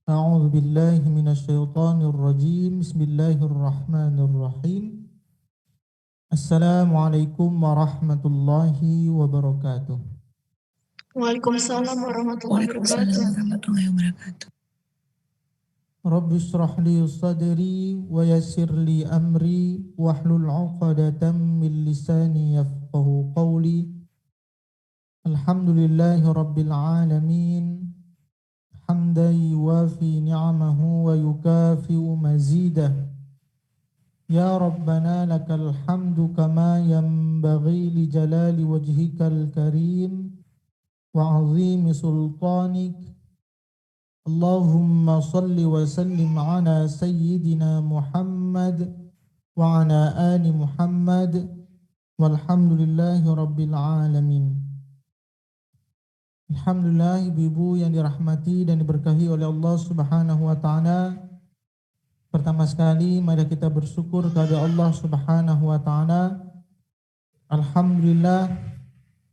أعوذ بالله من الشيطان الرجيم بسم الله الرحمن الرحيم السلام عليكم ورحمة الله وبركاته Waalaikumsalam warahmatullahi Waalaikumsalam wabarakatuh. warahmatullahi wabarakatuh. رب اشرح لي صدري ويسر لي أمري واحلل عقدة من لساني يفقه قولي الحمد لله رب العالمين حمدا يوافي نعمه ويكافئ مزيده يا ربنا لك الحمد كما ينبغي لجلال وجهك الكريم وعظيم سلطانك اللهم صل وسلم على سيدنا محمد وعلى آل محمد والحمد لله رب العالمين. Alhamdulillah, ibu-ibu yang dirahmati dan diberkahi oleh Allah Subhanahu wa taala. Pertama sekali mari kita bersyukur kepada Allah Subhanahu wa taala. Alhamdulillah,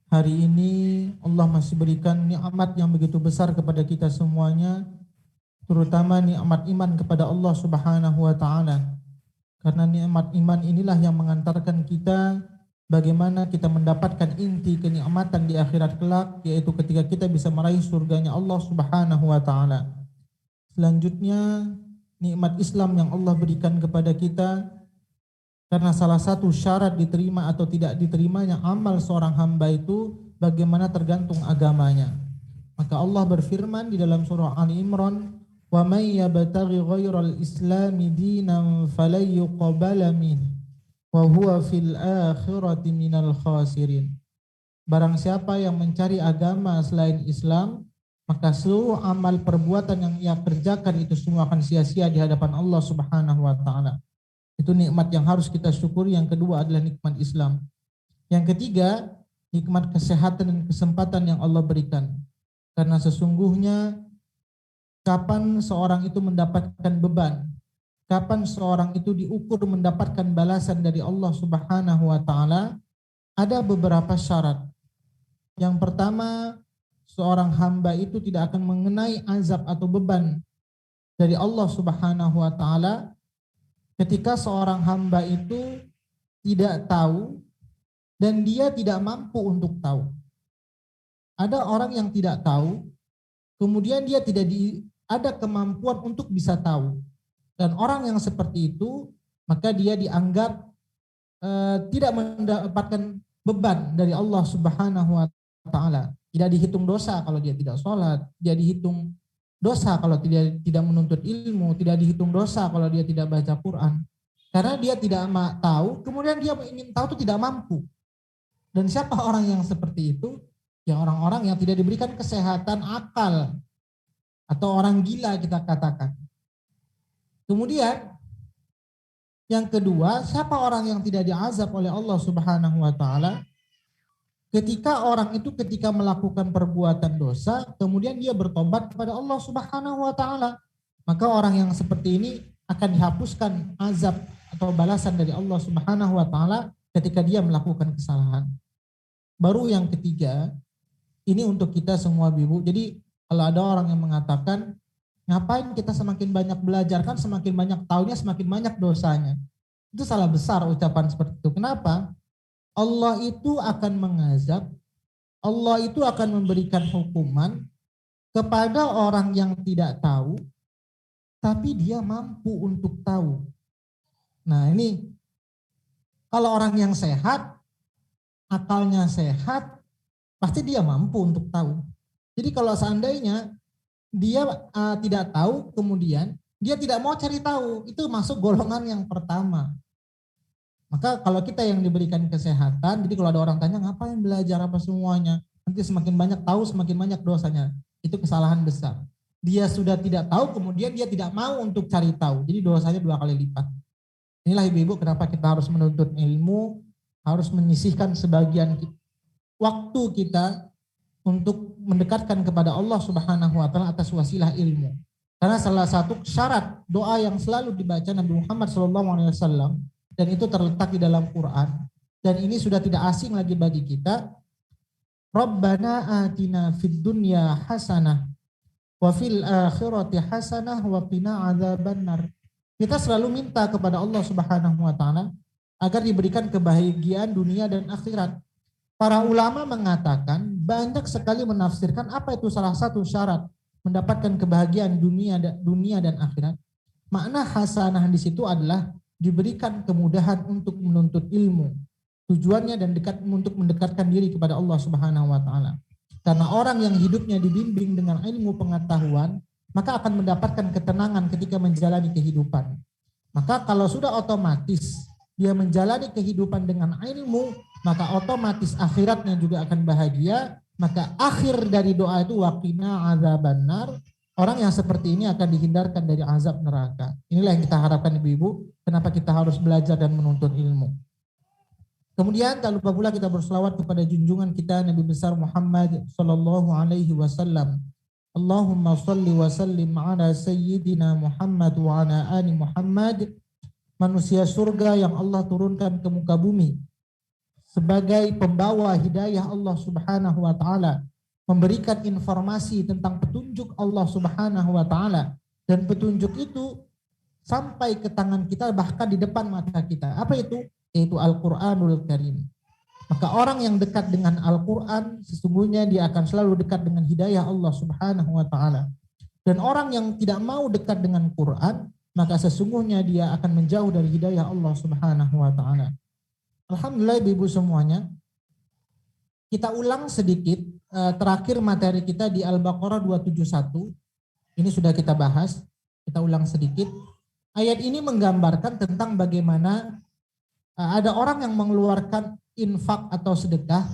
hari ini Allah masih berikan nikmat yang begitu besar kepada kita semuanya, terutama nikmat iman kepada Allah Subhanahu wa taala. Karena nikmat iman inilah yang mengantarkan kita bagaimana kita mendapatkan inti kenikmatan di akhirat kelak, yaitu ketika kita bisa meraih surganya Allah Subhanahu wa taala. Selanjutnya, nikmat Islam yang Allah berikan kepada kita, karena salah satu syarat diterima atau tidak diterimanya amal seorang hamba itu bagaimana tergantung agamanya. Maka Allah berfirman di dalam surah Ali Imran, "Wa may yabtaghi ghairal islami dinan falan yuqbala minhu wa huwa fil akhirati minal khasirin." Barang siapa yang mencari agama selain Islam, maka seluruh amal perbuatan yang ia kerjakan itu semua akan sia-sia di hadapan Allah Subhanahu wa taala. Itu nikmat yang harus kita syukuri. Yang kedua adalah nikmat Islam. Yang ketiga, nikmat kesehatan dan kesempatan yang Allah berikan. Karena sesungguhnya kapan seorang itu mendapatkan beban, kapan seorang itu diukur mendapatkan balasan dari Allah Subhanahu wa taala, ada beberapa syarat. Yang pertama, seorang hamba itu tidak akan mengenai azab atau beban dari Allah Subhanahu wa taala ketika seorang hamba itu tidak tahu dan dia tidak mampu untuk tahu. Ada orang yang tidak tahu, kemudian dia tidak ada kemampuan untuk bisa tahu. Dan orang yang seperti itu, maka dia dianggap tidak mendapatkan beban dari Allah Subhanahu wa taala. Tidak dihitung dosa kalau dia tidak sholat, dia dihitung dosa kalau tidak menuntut ilmu, tidak dihitung dosa kalau dia tidak baca Quran. Karena dia tidak tahu, kemudian dia ingin tahu itu tidak mampu. Dan siapa orang yang seperti itu? Ya orang-orang yang tidak diberikan kesehatan akal, atau orang gila kita katakan. Kemudian yang kedua, siapa orang yang tidak diazab oleh Allah Subhanahu wa taala? Ketika orang itu ketika melakukan perbuatan dosa, kemudian dia bertobat kepada Allah Subhanahu wa taala, maka orang yang seperti ini akan dihapuskan azab atau balasan dari Allah Subhanahu wa taala ketika dia melakukan kesalahan. Baru yang ketiga, ini untuk kita semua ibu. Jadi kalau ada orang yang mengatakan, ngapain kita semakin banyak belajar, kan semakin banyak tahunya semakin banyak dosanya. Itu salah besar ucapan seperti itu. Kenapa? Allah itu akan mengazab, Allah itu akan memberikan hukuman kepada orang yang tidak tahu, tapi dia mampu untuk tahu. Nah ini, kalau orang yang sehat, akalnya sehat, pasti dia mampu untuk tahu. Jadi kalau seandainya dia tidak tahu, kemudian dia tidak mau cari tahu, itu masuk golongan yang pertama. Maka kalau kita yang diberikan kesehatan, jadi kalau ada orang tanya ngapain belajar apa semuanya, nanti semakin banyak tahu semakin banyak dosanya, itu kesalahan besar. Dia sudah tidak tahu, kemudian dia tidak mau untuk cari tahu, jadi dosanya 2 kali lipat. Inilah ibu-ibu kenapa kita harus menuntut ilmu, harus menyisihkan sebagian waktu kita untuk mendekatkan kepada Allah Subhanahu wa taala atas wasilah ilmu. Karena salah satu syarat doa yang selalu dibaca Nabi Muhammad SAW, dan itu terletak di dalam Quran, dan ini sudah tidak asing lagi bagi kita. Rabbana atina fid dunya hasanah wa fil akhirati hasanah wa qina adzabannar. Kita selalu minta kepada Allah Subhanahu wa taala agar diberikan kebahagiaan dunia dan akhirat. Para ulama mengatakan banyak sekali menafsirkan apa itu salah satu syarat mendapatkan kebahagiaan dunia dan akhirat. Makna hasanah di situ adalah diberikan kemudahan untuk menuntut ilmu. Tujuannya dan untuk mendekatkan diri kepada Allah Subhanahu wa taala. Karena orang yang hidupnya dibimbing dengan ilmu pengetahuan, maka akan mendapatkan ketenangan ketika menjalani kehidupan. Maka kalau sudah otomatis dia menjalani kehidupan dengan ilmu, maka otomatis akhiratnya juga akan bahagia. Maka akhir dari doa itu waqina adzabannar. Orang yang seperti ini akan dihindarkan dari azab neraka. Inilah yang kita harapkan ibu-ibu. Kenapa kita harus belajar dan menuntut ilmu. Kemudian tak lupa pula kita berselawat kepada junjungan kita Nabi besar Muhammad sallallahu alaihi wasallam. Allahumma salli wa sallim ala sayyidina Muhammad wa ala ali Muhammad. Manusia surga yang Allah turunkan ke muka bumi sebagai pembawa hidayah Allah Subhanahu wa taala, memberikan informasi tentang petunjuk Allah Subhanahu wa taala, dan petunjuk itu sampai ke tangan kita bahkan di depan mata kita. Apa itu? Yaitu Al-Qur'anul Karim. Maka orang yang dekat dengan Al-Qur'an sesungguhnya dia akan selalu dekat dengan hidayah Allah Subhanahu wa taala. Dan orang yang tidak mau dekat dengan Quran, maka sesungguhnya dia akan menjauh dari hidayah Allah Subhanahu wa taala. Alhamdulillah ibu semuanya. Kita ulang sedikit terakhir materi kita di Al-Baqarah 271. Ini sudah kita bahas. Kita ulang sedikit. Ayat ini menggambarkan tentang bagaimana ada orang yang mengeluarkan infak atau sedekah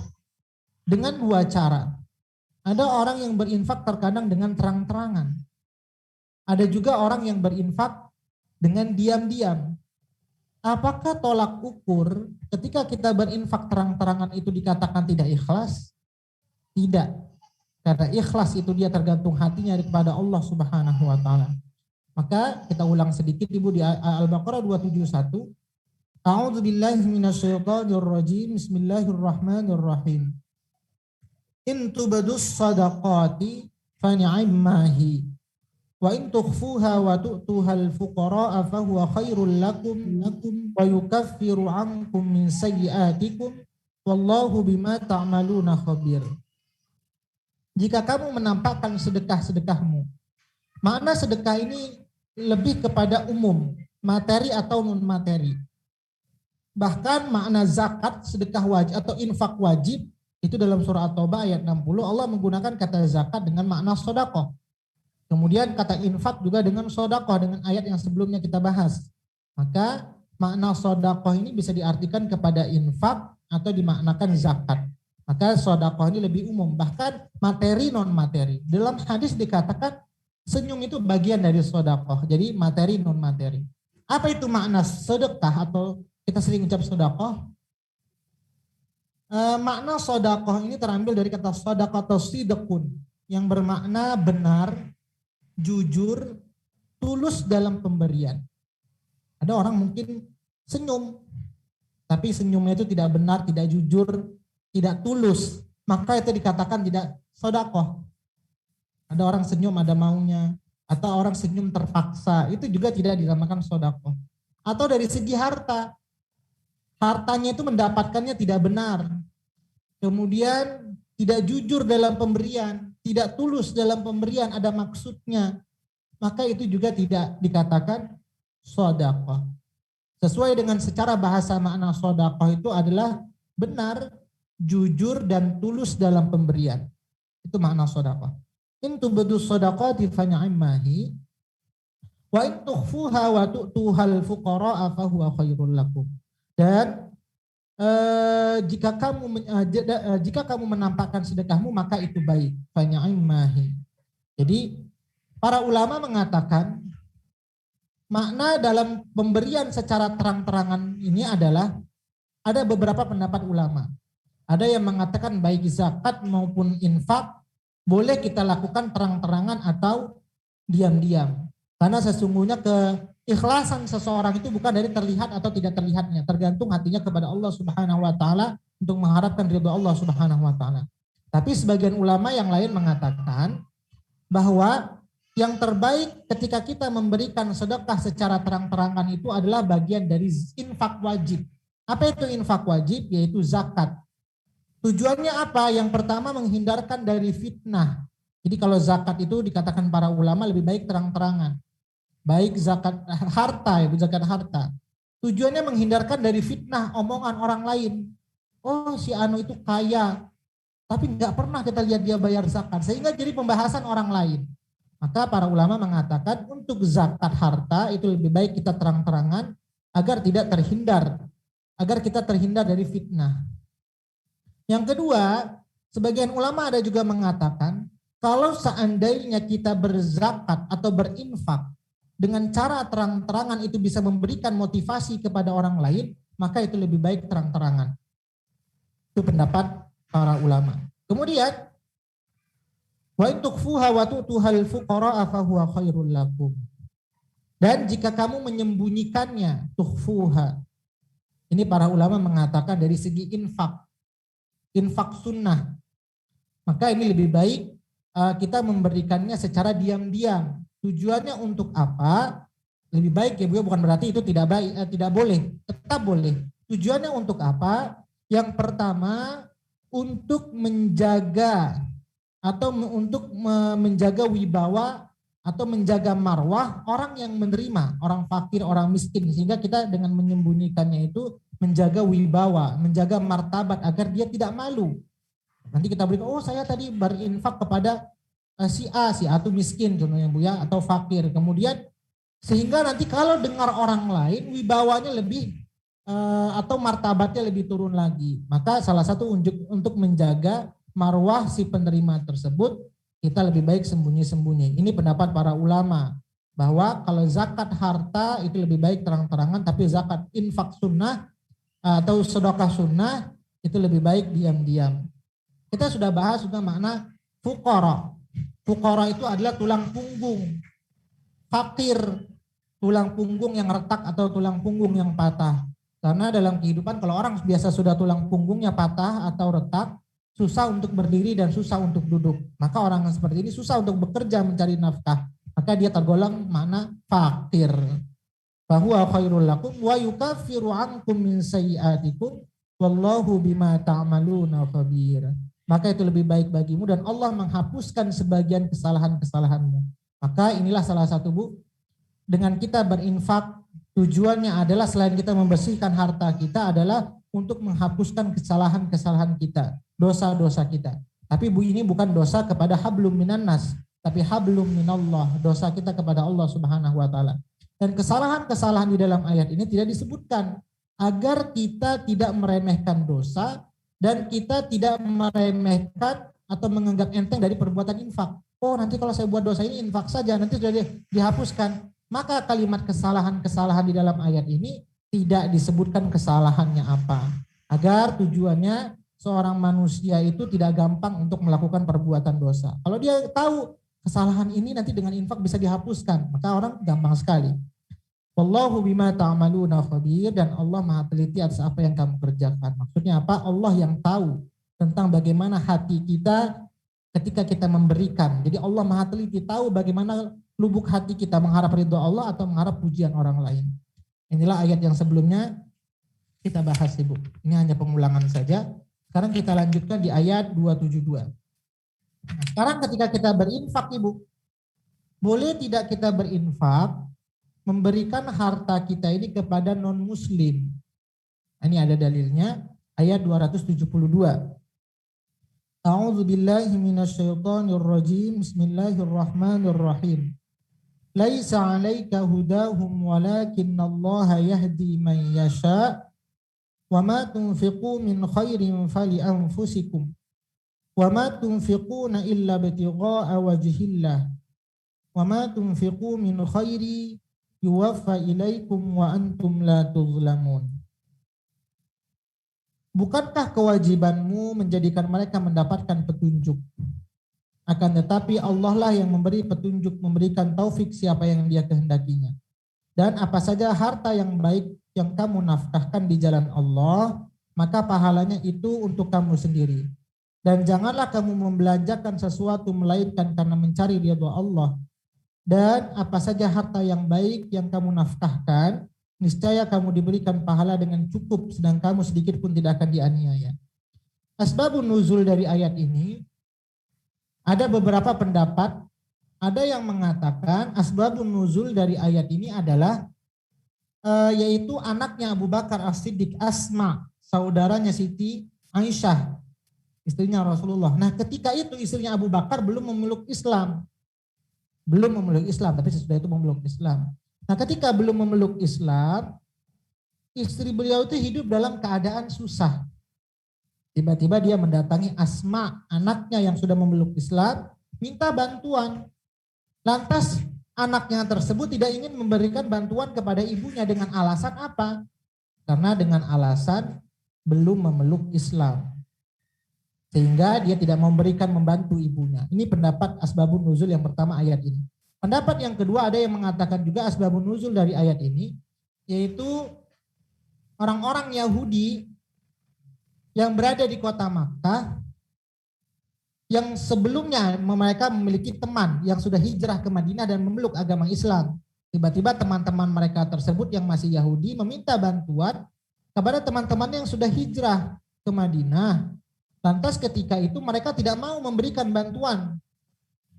dengan dua cara. Ada orang yang berinfak terkadang dengan terang-terangan. Ada juga orang yang berinfak dengan diam-diam. Apakah tolak ukur ketika kita berinfak terang-terangan itu dikatakan tidak ikhlas? Tidak. Karena ikhlas itu dia tergantung hatinya kepada Allah Subhanahu wa taala. Maka kita ulang sedikit Ibu di Al-Baqarah 271. A'udzu billahi minasyaitonir rajim. Bismillahirrahmanirrahim. In tubadus sadaqati fa ni'ammahi wa in tukhfuha wa tu'tuhal fuqara'a fa huwa khairul lakum wa yukaffiru 'ankum min sayyi'atikum wallahu bima ta'maluna khabir. Jika kamu menampakkan sedekah-sedekahmu. Makna sedekah ini lebih kepada umum, materi atau non materi. Bahkan makna zakat, sedekah wajib atau infak wajib itu dalam surah At-Taubah ayat 60 Allah menggunakan kata zakat dengan makna sedekah. Kemudian kata infak juga dengan sedekah dengan ayat yang sebelumnya kita bahas. Maka makna sedekah ini bisa diartikan kepada infak atau dimaknakan zakat. Maka sedekah ini lebih umum, bahkan materi non materi. Dalam hadis dikatakan senyum itu bagian dari sedekah. Jadi materi non materi. Apa itu makna sedekah atau kita sering ucap sedekah? Makna sedekah ini terambil dari kata sedekah atau sidqun yang bermakna benar, jujur, tulus dalam pemberian. Ada orang mungkin senyum, tapi senyumnya itu tidak benar, tidak jujur, tidak tulus. Maka itu dikatakan tidak sedekah. Ada orang senyum ada maunya, atau orang senyum terpaksa, itu juga tidak dinamakan sedekah. Atau dari segi harta, hartanya itu mendapatkannya tidak benar. Kemudian tidak jujur dalam pemberian, tidak tulus dalam pemberian, ada maksudnya. Maka itu juga tidak dikatakan sedekah. Sesuai dengan secara bahasa makna sedekah itu adalah benar, jujur dan tulus dalam pemberian. Itu makna sedekah. In tubdu shadaqati fa ni'mahi wa in tukhfuha wa tu'tuhal fuqara fa huwa khairul lakum. Dan jika kamu menampakkan sedekahmu maka itu baik. Fa ni'mahi. Jadi para ulama mengatakan makna dalam pemberian secara terang-terangan ini adalah ada beberapa pendapat ulama. Ada yang mengatakan baik zakat maupun infak boleh kita lakukan terang-terangan atau diam-diam. Karena sesungguhnya keikhlasan seseorang itu bukan dari terlihat atau tidak terlihatnya. Tergantung hatinya kepada Allah Subhanahu wa taala untuk mengharapkan ridha Allah Subhanahu wa taala. Tapi sebagian ulama yang lain mengatakan bahwa Yang terbaik ketika kita memberikan sedekah secara terang-terangan itu adalah bagian dari infak wajib. Apa itu infak wajib? Yaitu zakat. Tujuannya apa? Yang pertama menghindarkan dari fitnah. Jadi kalau zakat itu dikatakan para ulama lebih baik terang-terangan. Baik zakat harta, ya zakat harta. Tujuannya menghindarkan dari fitnah omongan orang lain. Oh si Anu itu kaya, tapi nggak pernah kita lihat dia bayar zakat. Sehingga jadi pembahasan orang lain. Maka para ulama mengatakan untuk zakat harta itu lebih baik kita terang-terangan agar tidak terhindar. Agar kita terhindar dari fitnah. Yang kedua, sebagian ulama ada juga mengatakan kalau seandainya kita berzakat atau berinfak dengan cara terang-terangan itu bisa memberikan motivasi kepada orang lain, maka itu lebih baik terang-terangan. Itu pendapat para ulama. Kemudian, wa in tukhfuha wa tu'tuhal fuqara fa huwa khairul lakum. Dan jika kamu menyembunyikannya, tukhfuha. Ini para ulama mengatakan dari segi infak sunnah. Maka ini lebih baik kita memberikannya secara diam-diam. Tujuannya untuk apa? Lebih baik ya Bu, bukan berarti itu tidak baik, tidak boleh, tetap boleh. Tujuannya untuk apa? Yang pertama untuk menjaga atau untuk menjaga wibawa atau menjaga marwah orang yang menerima, orang fakir, orang miskin, sehingga kita dengan menyembunyikannya itu menjaga wibawa, menjaga martabat agar dia tidak malu. Nanti kita berikan, oh saya tadi berinfak kepada si A itu miskin contohnya Bu ya, atau fakir. Kemudian sehingga nanti kalau dengar orang lain wibawanya lebih atau martabatnya lebih turun lagi. Maka salah satu untuk menjaga marwah si penerima tersebut, kita lebih baik sembunyi-sembunyi. Ini pendapat para ulama bahwa kalau zakat harta itu lebih baik terang-terangan, tapi zakat infak sunnah atau sedekah sunnah itu lebih baik diam-diam. Kita sudah bahas juga makna fuqara. Fuqara itu adalah tulang punggung. Fakir, tulang punggung yang retak atau tulang punggung yang patah. Karena dalam kehidupan kalau orang biasa sudah tulang punggungnya patah atau retak, susah untuk berdiri dan susah untuk duduk. Maka orang yang seperti ini susah untuk bekerja mencari nafkah. Maka dia tergolong mana? Fakir. Bahwa khairul lakum wa yukaffiru ankum min sayyi'atikum wallahu bima ta'maluna khabir. Maka itu lebih baik bagimu dan Allah menghapuskan sebagian kesalahan-kesalahanmu. Maka inilah salah satu Bu, dengan kita berinfak tujuannya adalah selain kita membersihkan harta kita adalah untuk menghapuskan kesalahan-kesalahan kita, dosa-dosa kita. Tapi Bu, ini bukan dosa kepada hablum minan nas, tapi hablum minallah, dosa kita kepada Allah Subhanahu wa taala. Dan kesalahan-kesalahan di dalam ayat ini tidak disebutkan agar kita tidak meremehkan dosa dan kita tidak meremehkan atau menganggap enteng dari perbuatan infak. Oh, nanti kalau saya buat dosa ini infak saja, nanti sudah dihapuskan. Maka kalimat kesalahan-kesalahan di dalam ayat ini tidak disebutkan kesalahannya apa. Agar tujuannya seorang manusia itu tidak gampang untuk melakukan perbuatan dosa. Kalau dia tahu kesalahan ini nanti dengan infak bisa dihapuskan, maka orang gampang sekali. Wallahu bima ta'maluna khabir, dan Allah Maha teliti atas apa yang kamu kerjakan. Maksudnya apa? Allah yang tahu tentang bagaimana hati kita ketika kita memberikan. Jadi Allah Maha teliti, tahu bagaimana lubuk hati kita, mengharap ridho Allah atau mengharap pujian orang lain. Inilah ayat yang sebelumnya kita bahas Ibu. Ini hanya pengulangan saja. Sekarang kita lanjutkan di ayat 272. Nah, sekarang ketika kita berinfak Ibu, boleh tidak kita berinfak memberikan harta kita ini kepada non-muslim? Ini ada dalilnya, ayat 272. A'udzu billahi minasyaitonir rajim. Bismillahirrahmanirrahim. Laisa 'alaika hudahum walakinnallaha yahdi man yasha. Wa ma tunfiqu min khairin fali anfusikum. Wa ma tunfiquna illa ibtigha'a wajhillah. Wa ma tunfiqu min khairi yuwaffa ilaikum wa antum la tuzlamun. Bukankah kewajibanmu menjadikan mereka mendapatkan petunjuk? Akan tetapi Allah lah yang memberi petunjuk, memberikan taufik siapa yang Dia kehendakinya. Dan apa saja harta yang baik yang kamu nafkahkan di jalan Allah, maka pahalanya itu untuk kamu sendiri. Dan janganlah kamu membelanjakan sesuatu melainkan karena mencari ridha Allah. Dan apa saja harta yang baik yang kamu nafkahkan, niscaya kamu diberikan pahala dengan cukup, sedang kamu sedikit pun tidak akan dianiaya. Asbabun nuzul dari ayat ini, ada beberapa pendapat, ada yang mengatakan asbabun nuzul dari ayat ini adalah yaitu anaknya Abu Bakar As-Siddiq, Asma, saudaranya Siti Aisyah, istrinya Rasulullah. Nah, ketika itu istrinya Abu Bakar belum memeluk Islam. Tapi sesudah itu memeluk Islam. Nah, ketika belum memeluk Islam, istri beliau itu hidup dalam keadaan susah. Tiba-tiba dia mendatangi Asma, anaknya yang sudah memeluk Islam, minta bantuan. Lantas anaknya tersebut tidak ingin memberikan bantuan kepada ibunya dengan alasan apa? Karena dengan alasan belum memeluk Islam. Sehingga dia tidak memberikan membantu ibunya. Ini pendapat asbabun nuzul yang pertama ayat ini. Pendapat yang kedua ada yang mengatakan juga asbabun nuzul dari ayat ini, yaitu orang-orang Yahudi yang berada di kota Makkah, yang sebelumnya mereka memiliki teman yang sudah hijrah ke Madinah dan memeluk agama Islam. Tiba-tiba teman-teman mereka tersebut yang masih Yahudi meminta bantuan kepada teman-teman yang sudah hijrah ke Madinah. Lantas ketika itu mereka tidak mau memberikan bantuan.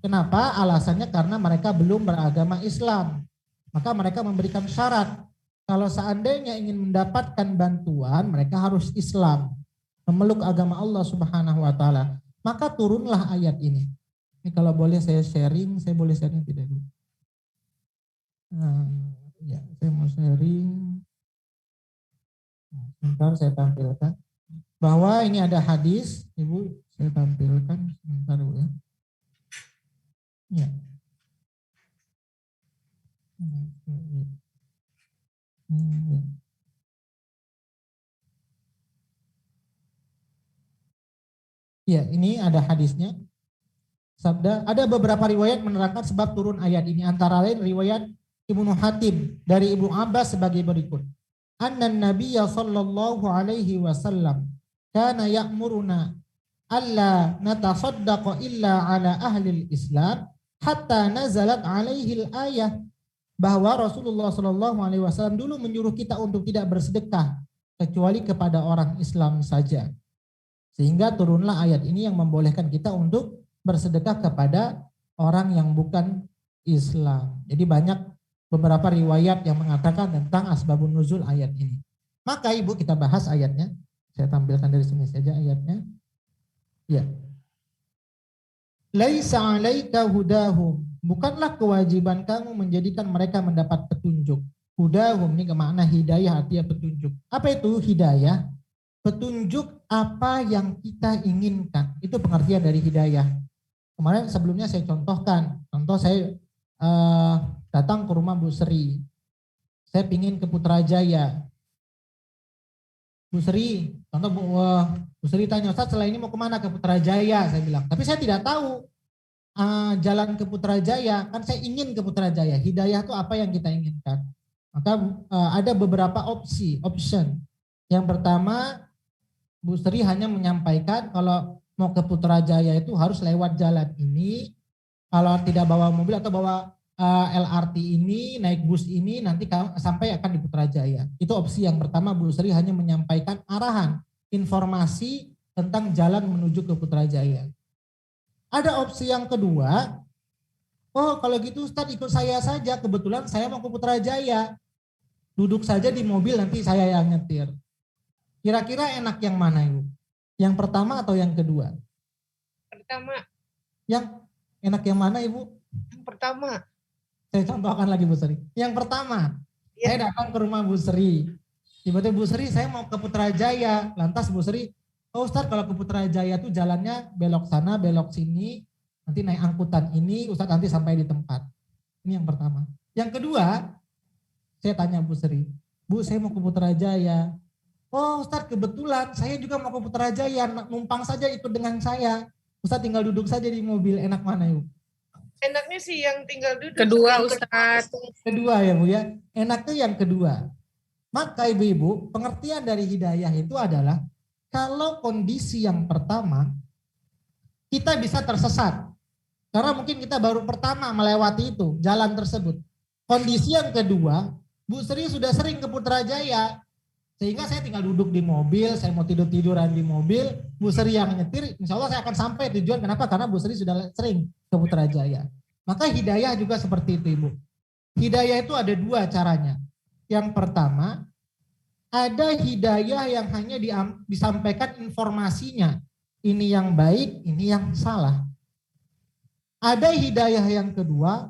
Kenapa? Alasannya karena mereka belum beragama Islam. Maka mereka memberikan syarat. Kalau seandainya ingin mendapatkan bantuan, mereka harus Islam, memeluk agama Allah Subhanahu wa taala. Maka turunlah ayat ini. Ini kalau boleh saya sharing, saya boleh sharing tidak dulu? Ya, saya mau sharing. Sebentar saya tampilkan. Bahwa ini ada hadis, Ibu, saya tampilkan sebentar Bu ya. Ya. Ya, ini ada hadisnya. Sabda, ada beberapa riwayat menerangkan sebab turun ayat ini, antara lain riwayat Ibnu Hatim dari Ibnu Abbas sebagai berikut. Annan Nabiyya sallallahu alaihi wasallam kana ya'muruna alla natasaddaqa illa ala ahli Islam hatta nazalat alaihi al-ayah, bahwa Rasulullah sallallahu alaihi wasallam dulu menyuruh kita untuk tidak bersedekah kecuali kepada orang Islam saja. Sehingga turunlah ayat ini yang membolehkan kita untuk bersedekah kepada orang yang bukan Islam. Jadi banyak beberapa riwayat yang mengatakan tentang asbabun nuzul ayat ini. Maka Ibu kita bahas ayatnya. Saya tampilkan dari sini saja ayatnya. Ya. Laisa 'alaika hudahum. Bukanlah kewajiban kamu menjadikan mereka mendapat petunjuk. Hudahum ini makna hidayah, artinya petunjuk. Apa itu hidayah? Petunjuk apa yang kita inginkan. Itu pengertian dari hidayah. Kemarin sebelumnya saya contohkan. Contoh saya datang ke rumah Bu Sri. Saya pingin ke Putrajaya. Bu Sri, contoh Bu Sri tanya, Ustaz setelah ini mau kemana? Ke Putrajaya, saya bilang. Tapi saya tidak tahu jalan ke Putrajaya. Kan saya ingin ke Putrajaya. Hidayah itu apa yang kita inginkan. Maka ada beberapa option. Yang pertama, Bu Sri hanya menyampaikan kalau mau ke Putrajaya itu harus lewat jalan ini. Kalau tidak bawa mobil atau bawa LRT ini, naik bus ini, nanti sampai akan di Putrajaya. Itu opsi yang pertama, Bu Sri hanya menyampaikan arahan, informasi tentang jalan menuju ke Putrajaya. Ada opsi yang kedua, oh kalau gitu Ustaz ikut saya saja, kebetulan saya mau ke Putrajaya. Duduk saja di mobil, nanti saya yang nyetir. Kira-kira enak yang mana Ibu? Yang pertama atau yang kedua? Pertama. Yang enak yang mana Ibu? Yang pertama. Saya contohkan lagi Bu Sri. Yang pertama, saya datang ke rumah Bu Sri. Tiba-tiba Bu Sri, saya mau ke Putrajaya. Lantas Bu Sri, oh Ustaz kalau ke Putrajaya tuh jalannya belok sana, belok sini. Nanti naik angkutan ini, Ustaz nanti sampai di tempat. Ini yang pertama. Yang kedua, saya tanya Bu Sri, Bu saya mau ke Putrajaya. Oh Ustaz kebetulan saya juga mau ke Putrajaya, numpang saja ikut dengan saya. Ustaz tinggal duduk saja di mobil, enak mana Ibu? Enaknya sih yang tinggal duduk. Kedua Ustaz. Kedua ya Bu ya, enaknya yang kedua. Maka ibu-ibu, pengertian dari hidayah itu adalah kalau kondisi yang pertama kita bisa tersesat. Karena mungkin kita baru pertama melewati itu, jalan tersebut. Kondisi yang kedua, Bu Sri sudah sering ke Putrajaya. Sehingga saya tinggal duduk di mobil, saya mau tidur-tiduran di mobil, Bu Sri yang nyetir, insya Allah saya akan sampai tujuan. Kenapa? Karena Bu Sri sudah sering ke Putrajaya. Maka hidayah juga seperti itu, Ibu. Hidayah itu ada dua caranya. Yang pertama, ada hidayah yang hanya disampaikan informasinya. Ini yang baik, ini yang salah. Ada hidayah yang kedua,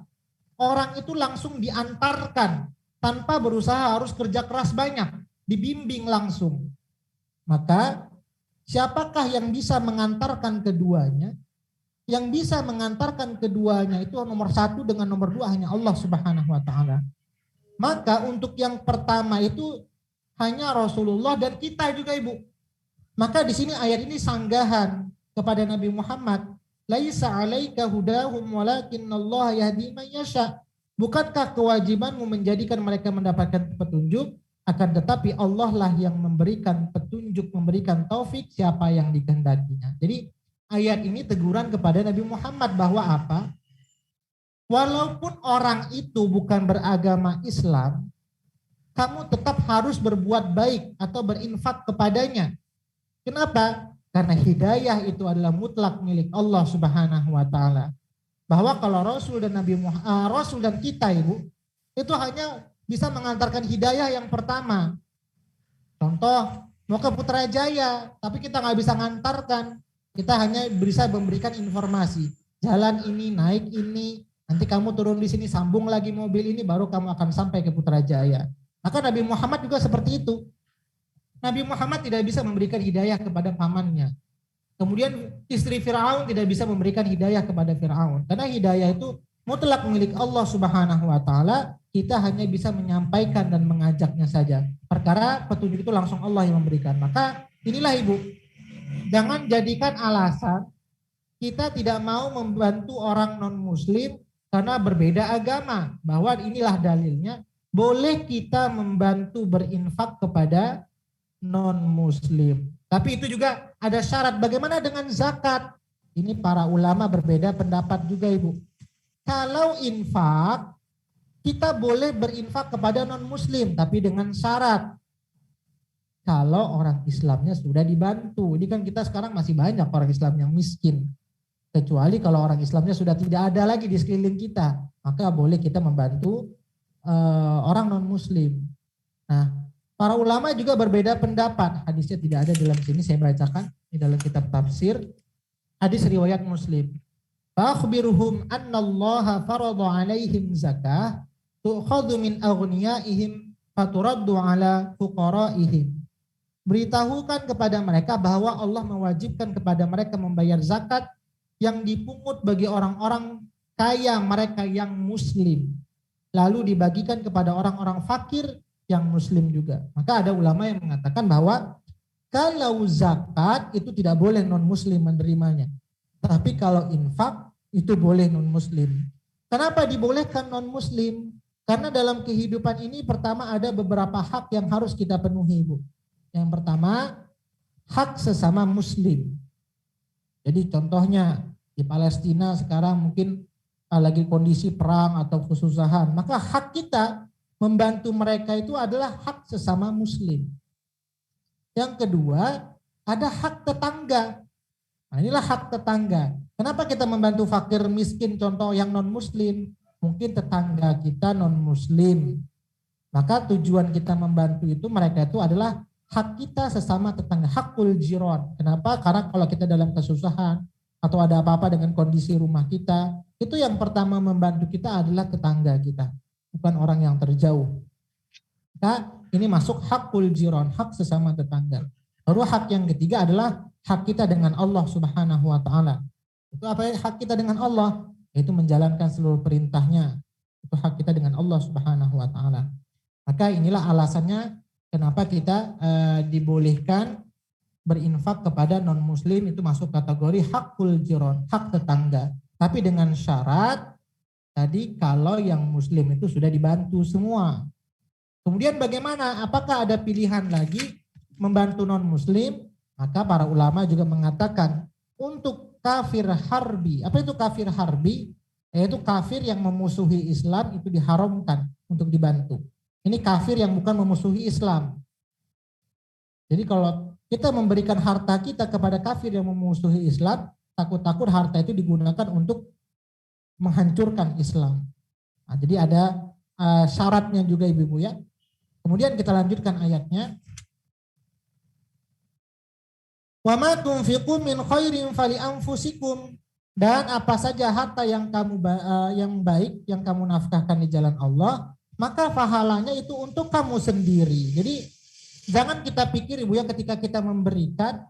orang itu langsung diantarkan tanpa berusaha harus kerja keras banyak, dibimbing langsung. Maka siapakah yang bisa mengantarkan keduanya? Yang bisa mengantarkan keduanya itu nomor satu dengan nomor dua hanya Allah Subhanahu wa Ta'ala. Maka untuk yang pertama itu hanya Rasulullah dan kita juga, Ibu. Maka di sini ayat ini sanggahan kepada Nabi Muhammad. Laisa 'alaika hudahum walakinnallaha yahdi man yasha. Bukankah kewajibanmu menjadikan mereka mendapatkan petunjuk, akan tetapi Allah lah yang memberikan petunjuk, memberikan taufik siapa yang dikehendakinya. Jadi ayat ini teguran kepada Nabi Muhammad bahwa apa? Walaupun orang itu bukan beragama Islam, kamu tetap harus berbuat baik atau berinfak kepadanya. Kenapa? Karena hidayah itu adalah mutlak milik Allah Subhanahu wa Ta'ala. Bahwa kalau Rasul dan Rasul dan kita, Ibu, itu hanya bisa mengantarkan hidayah yang pertama. Contoh, mau ke Putrajaya, tapi kita nggak bisa ngantarkan. Kita hanya bisa memberikan informasi. Jalan ini, naik ini, nanti kamu turun di sini, sambung lagi mobil ini, baru kamu akan sampai ke Putrajaya. Maka Nabi Muhammad juga seperti itu. Nabi Muhammad tidak bisa memberikan hidayah kepada pamannya. Kemudian istri Fir'aun tidak bisa memberikan hidayah kepada Fir'aun. Karena hidayah itu mutlak milik Allah Subhanahu wa Ta'ala. Kita hanya bisa menyampaikan dan mengajaknya saja. Perkara petunjuk itu langsung Allah yang memberikan. Maka inilah, Ibu, jangan jadikan alasan kita tidak mau membantu orang non-muslim karena berbeda agama. Bahwa inilah dalilnya. Boleh kita membantu berinfak kepada non-muslim. Tapi itu juga ada syarat. Bagaimana dengan zakat? Ini para ulama berbeda pendapat juga, Ibu. Kalau infak, kita boleh berinfak kepada non-muslim, tapi dengan syarat. Kalau orang Islamnya sudah dibantu. Ini kan kita sekarang masih banyak orang Islam yang miskin. Kecuali kalau orang Islamnya sudah tidak ada lagi di sekeliling kita. Maka boleh kita membantu orang non-muslim. Nah, para ulama juga berbeda pendapat. Hadisnya tidak ada dalam sini, saya bacakan di dalam kitab tafsir. Hadis riwayat Muslim. Fa'akhbiruhum annallaha farada 'alaihim zakah tu'khadhu min aghniyaihim faturaddu 'ala fuqaraihim. Beritahukan kepada mereka bahwa Allah mewajibkan kepada mereka membayar zakat yang dipungut bagi orang-orang kaya mereka yang muslim. Lalu dibagikan kepada orang-orang fakir yang muslim juga. Maka ada ulama yang mengatakan bahwa kalau zakat itu tidak boleh non-muslim menerimanya. Tapi kalau infak itu boleh non-muslim. Kenapa dibolehkan non-muslim? Karena dalam kehidupan ini pertama ada beberapa hak yang harus kita penuhi, Ibu. Yang pertama, hak sesama muslim. Jadi contohnya di Palestina sekarang mungkin lagi kondisi perang atau kesusahan. Maka hak kita membantu mereka itu adalah hak sesama muslim. Yang kedua, ada hak tetangga. Nah, inilah hak tetangga. Kenapa kita membantu fakir miskin, contoh yang non-muslim? Mungkin tetangga kita non-muslim. Maka tujuan kita membantu itu mereka itu adalah hak kita sesama tetangga, hakul jiron. Kenapa? Karena kalau kita dalam kesusahan atau ada apa-apa dengan kondisi rumah kita, itu yang pertama membantu kita adalah tetangga kita. Bukan orang yang terjauh. Nah, ini masuk hakul jiron, hak sesama tetangga. Lalu hak yang ketiga adalah hak kita dengan Allah Subhanahu wa Ta'ala. Itu apa ya? Hak kita dengan Allah, yaitu menjalankan seluruh perintahnya. Itu hak kita dengan Allah Subhanahu wa Ta'ala. Maka inilah alasannya kenapa kita dibolehkan berinfak kepada non-muslim, itu masuk kategori hakul jiron, hak tetangga. Tapi dengan syarat tadi kalau yang muslim itu sudah dibantu semua. Kemudian bagaimana? Apakah ada pilihan lagi membantu non-muslim? Maka para ulama juga mengatakan untuk kafir harbi. Apa itu kafir harbi? Yaitu kafir yang memusuhi Islam itu diharamkan untuk dibantu. Ini kafir yang bukan memusuhi Islam. Jadi kalau kita memberikan harta kita kepada kafir yang memusuhi Islam, takut-takut harta itu digunakan untuk menghancurkan Islam. Nah, jadi ada syaratnya juga ibu-ibu ya. Kemudian kita lanjutkan ayatnya. Wa ma tunfiqu min khairin fali anfusikum, dan apa saja harta yang kamu yang baik yang kamu nafkahkan di jalan Allah, maka pahalanya itu untuk kamu sendiri. Jadi jangan kita pikir ibu ya ketika kita memberikan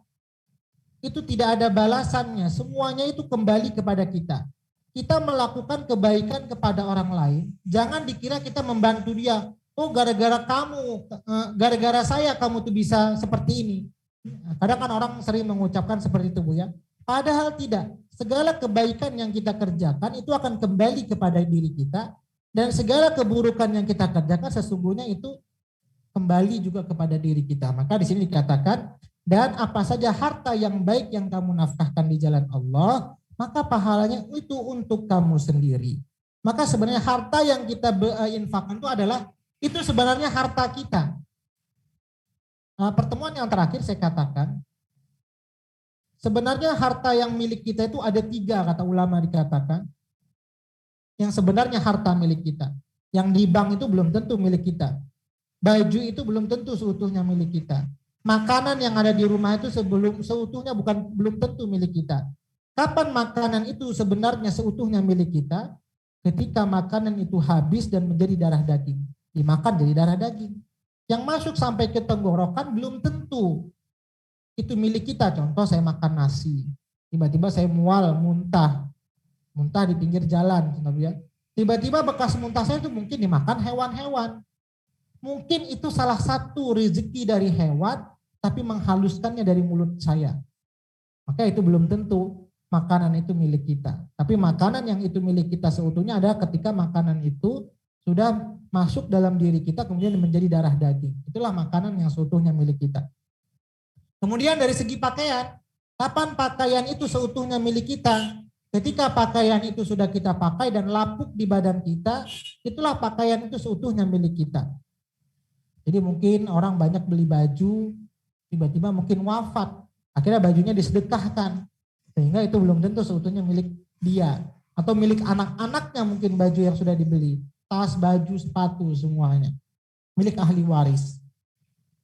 itu tidak ada balasannya, semuanya itu kembali kepada kita. Kita melakukan kebaikan kepada orang lain, jangan dikira kita membantu dia. Oh gara-gara kamu, gara-gara saya kamu tuh bisa seperti ini. Kadang kan orang sering mengucapkan seperti itu Bu ya. Padahal tidak. Segala kebaikan yang kita kerjakan itu akan kembali kepada diri kita. Dan segala keburukan yang kita kerjakan sesungguhnya itu kembali juga kepada diri kita. Maka di sini dikatakan, dan apa saja harta yang baik yang kamu nafkahkan di jalan Allah, maka pahalanya itu untuk kamu sendiri. Maka sebenarnya harta yang kita infakkan itu adalah, itu sebenarnya harta kita. Pertemuan yang terakhir saya katakan, sebenarnya harta yang milik kita itu ada 3 kata ulama dikatakan. Yang sebenarnya harta milik kita. Yang di bank itu belum tentu milik kita. Baju itu belum tentu seutuhnya milik kita. Makanan yang ada di rumah itu seutuhnya belum tentu milik kita. Kapan makanan itu sebenarnya seutuhnya milik kita? Ketika makanan itu habis dan menjadi darah daging. Dimakan jadi darah daging. Yang masuk sampai ke tenggorokan belum tentu itu milik kita. Contoh saya makan nasi, tiba-tiba saya muntah di pinggir jalan, tiba-tiba bekas muntah saya itu mungkin dimakan hewan-hewan. Mungkin itu salah satu rezeki dari hewan, tapi menghaluskannya dari mulut saya. Maka itu belum tentu makanan itu milik kita. Tapi makanan yang itu milik kita seutuhnya adalah ketika makanan itu sudah masuk dalam diri kita kemudian menjadi darah daging. Itulah makanan yang seutuhnya milik kita. Kemudian dari segi pakaian, kapan pakaian itu seutuhnya milik kita? Ketika pakaian itu sudah kita pakai dan lapuk di badan kita, itulah pakaian itu seutuhnya milik kita. Jadi mungkin orang banyak beli baju, tiba-tiba mungkin wafat, akhirnya bajunya disedekahkan, sehingga itu belum tentu seutuhnya milik dia. Atau milik anak-anaknya mungkin baju yang sudah dibeli. Tas, baju, sepatu, semuanya. Milik ahli waris.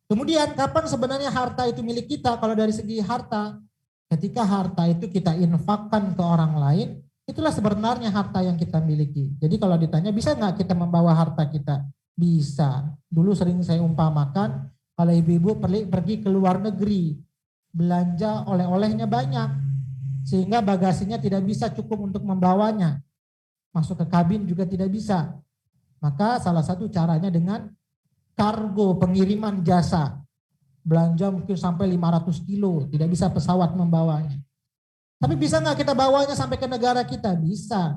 Kemudian kapan sebenarnya harta itu milik kita? Kalau dari segi harta, ketika harta itu kita infakkan ke orang lain, itulah sebenarnya harta yang kita miliki. Jadi kalau ditanya bisa nggak kita membawa harta kita? Bisa. Dulu sering saya umpamakan, kalau ibu-ibu pergi ke luar negeri, belanja oleh-olehnya banyak, sehingga bagasinya tidak bisa cukup untuk membawanya. Masuk ke kabin juga tidak bisa. Maka salah satu caranya dengan kargo, pengiriman jasa. Belanja mungkin sampai 500 kilo, tidak bisa pesawat membawanya. Tapi bisa nggak kita bawanya sampai ke negara kita? Bisa.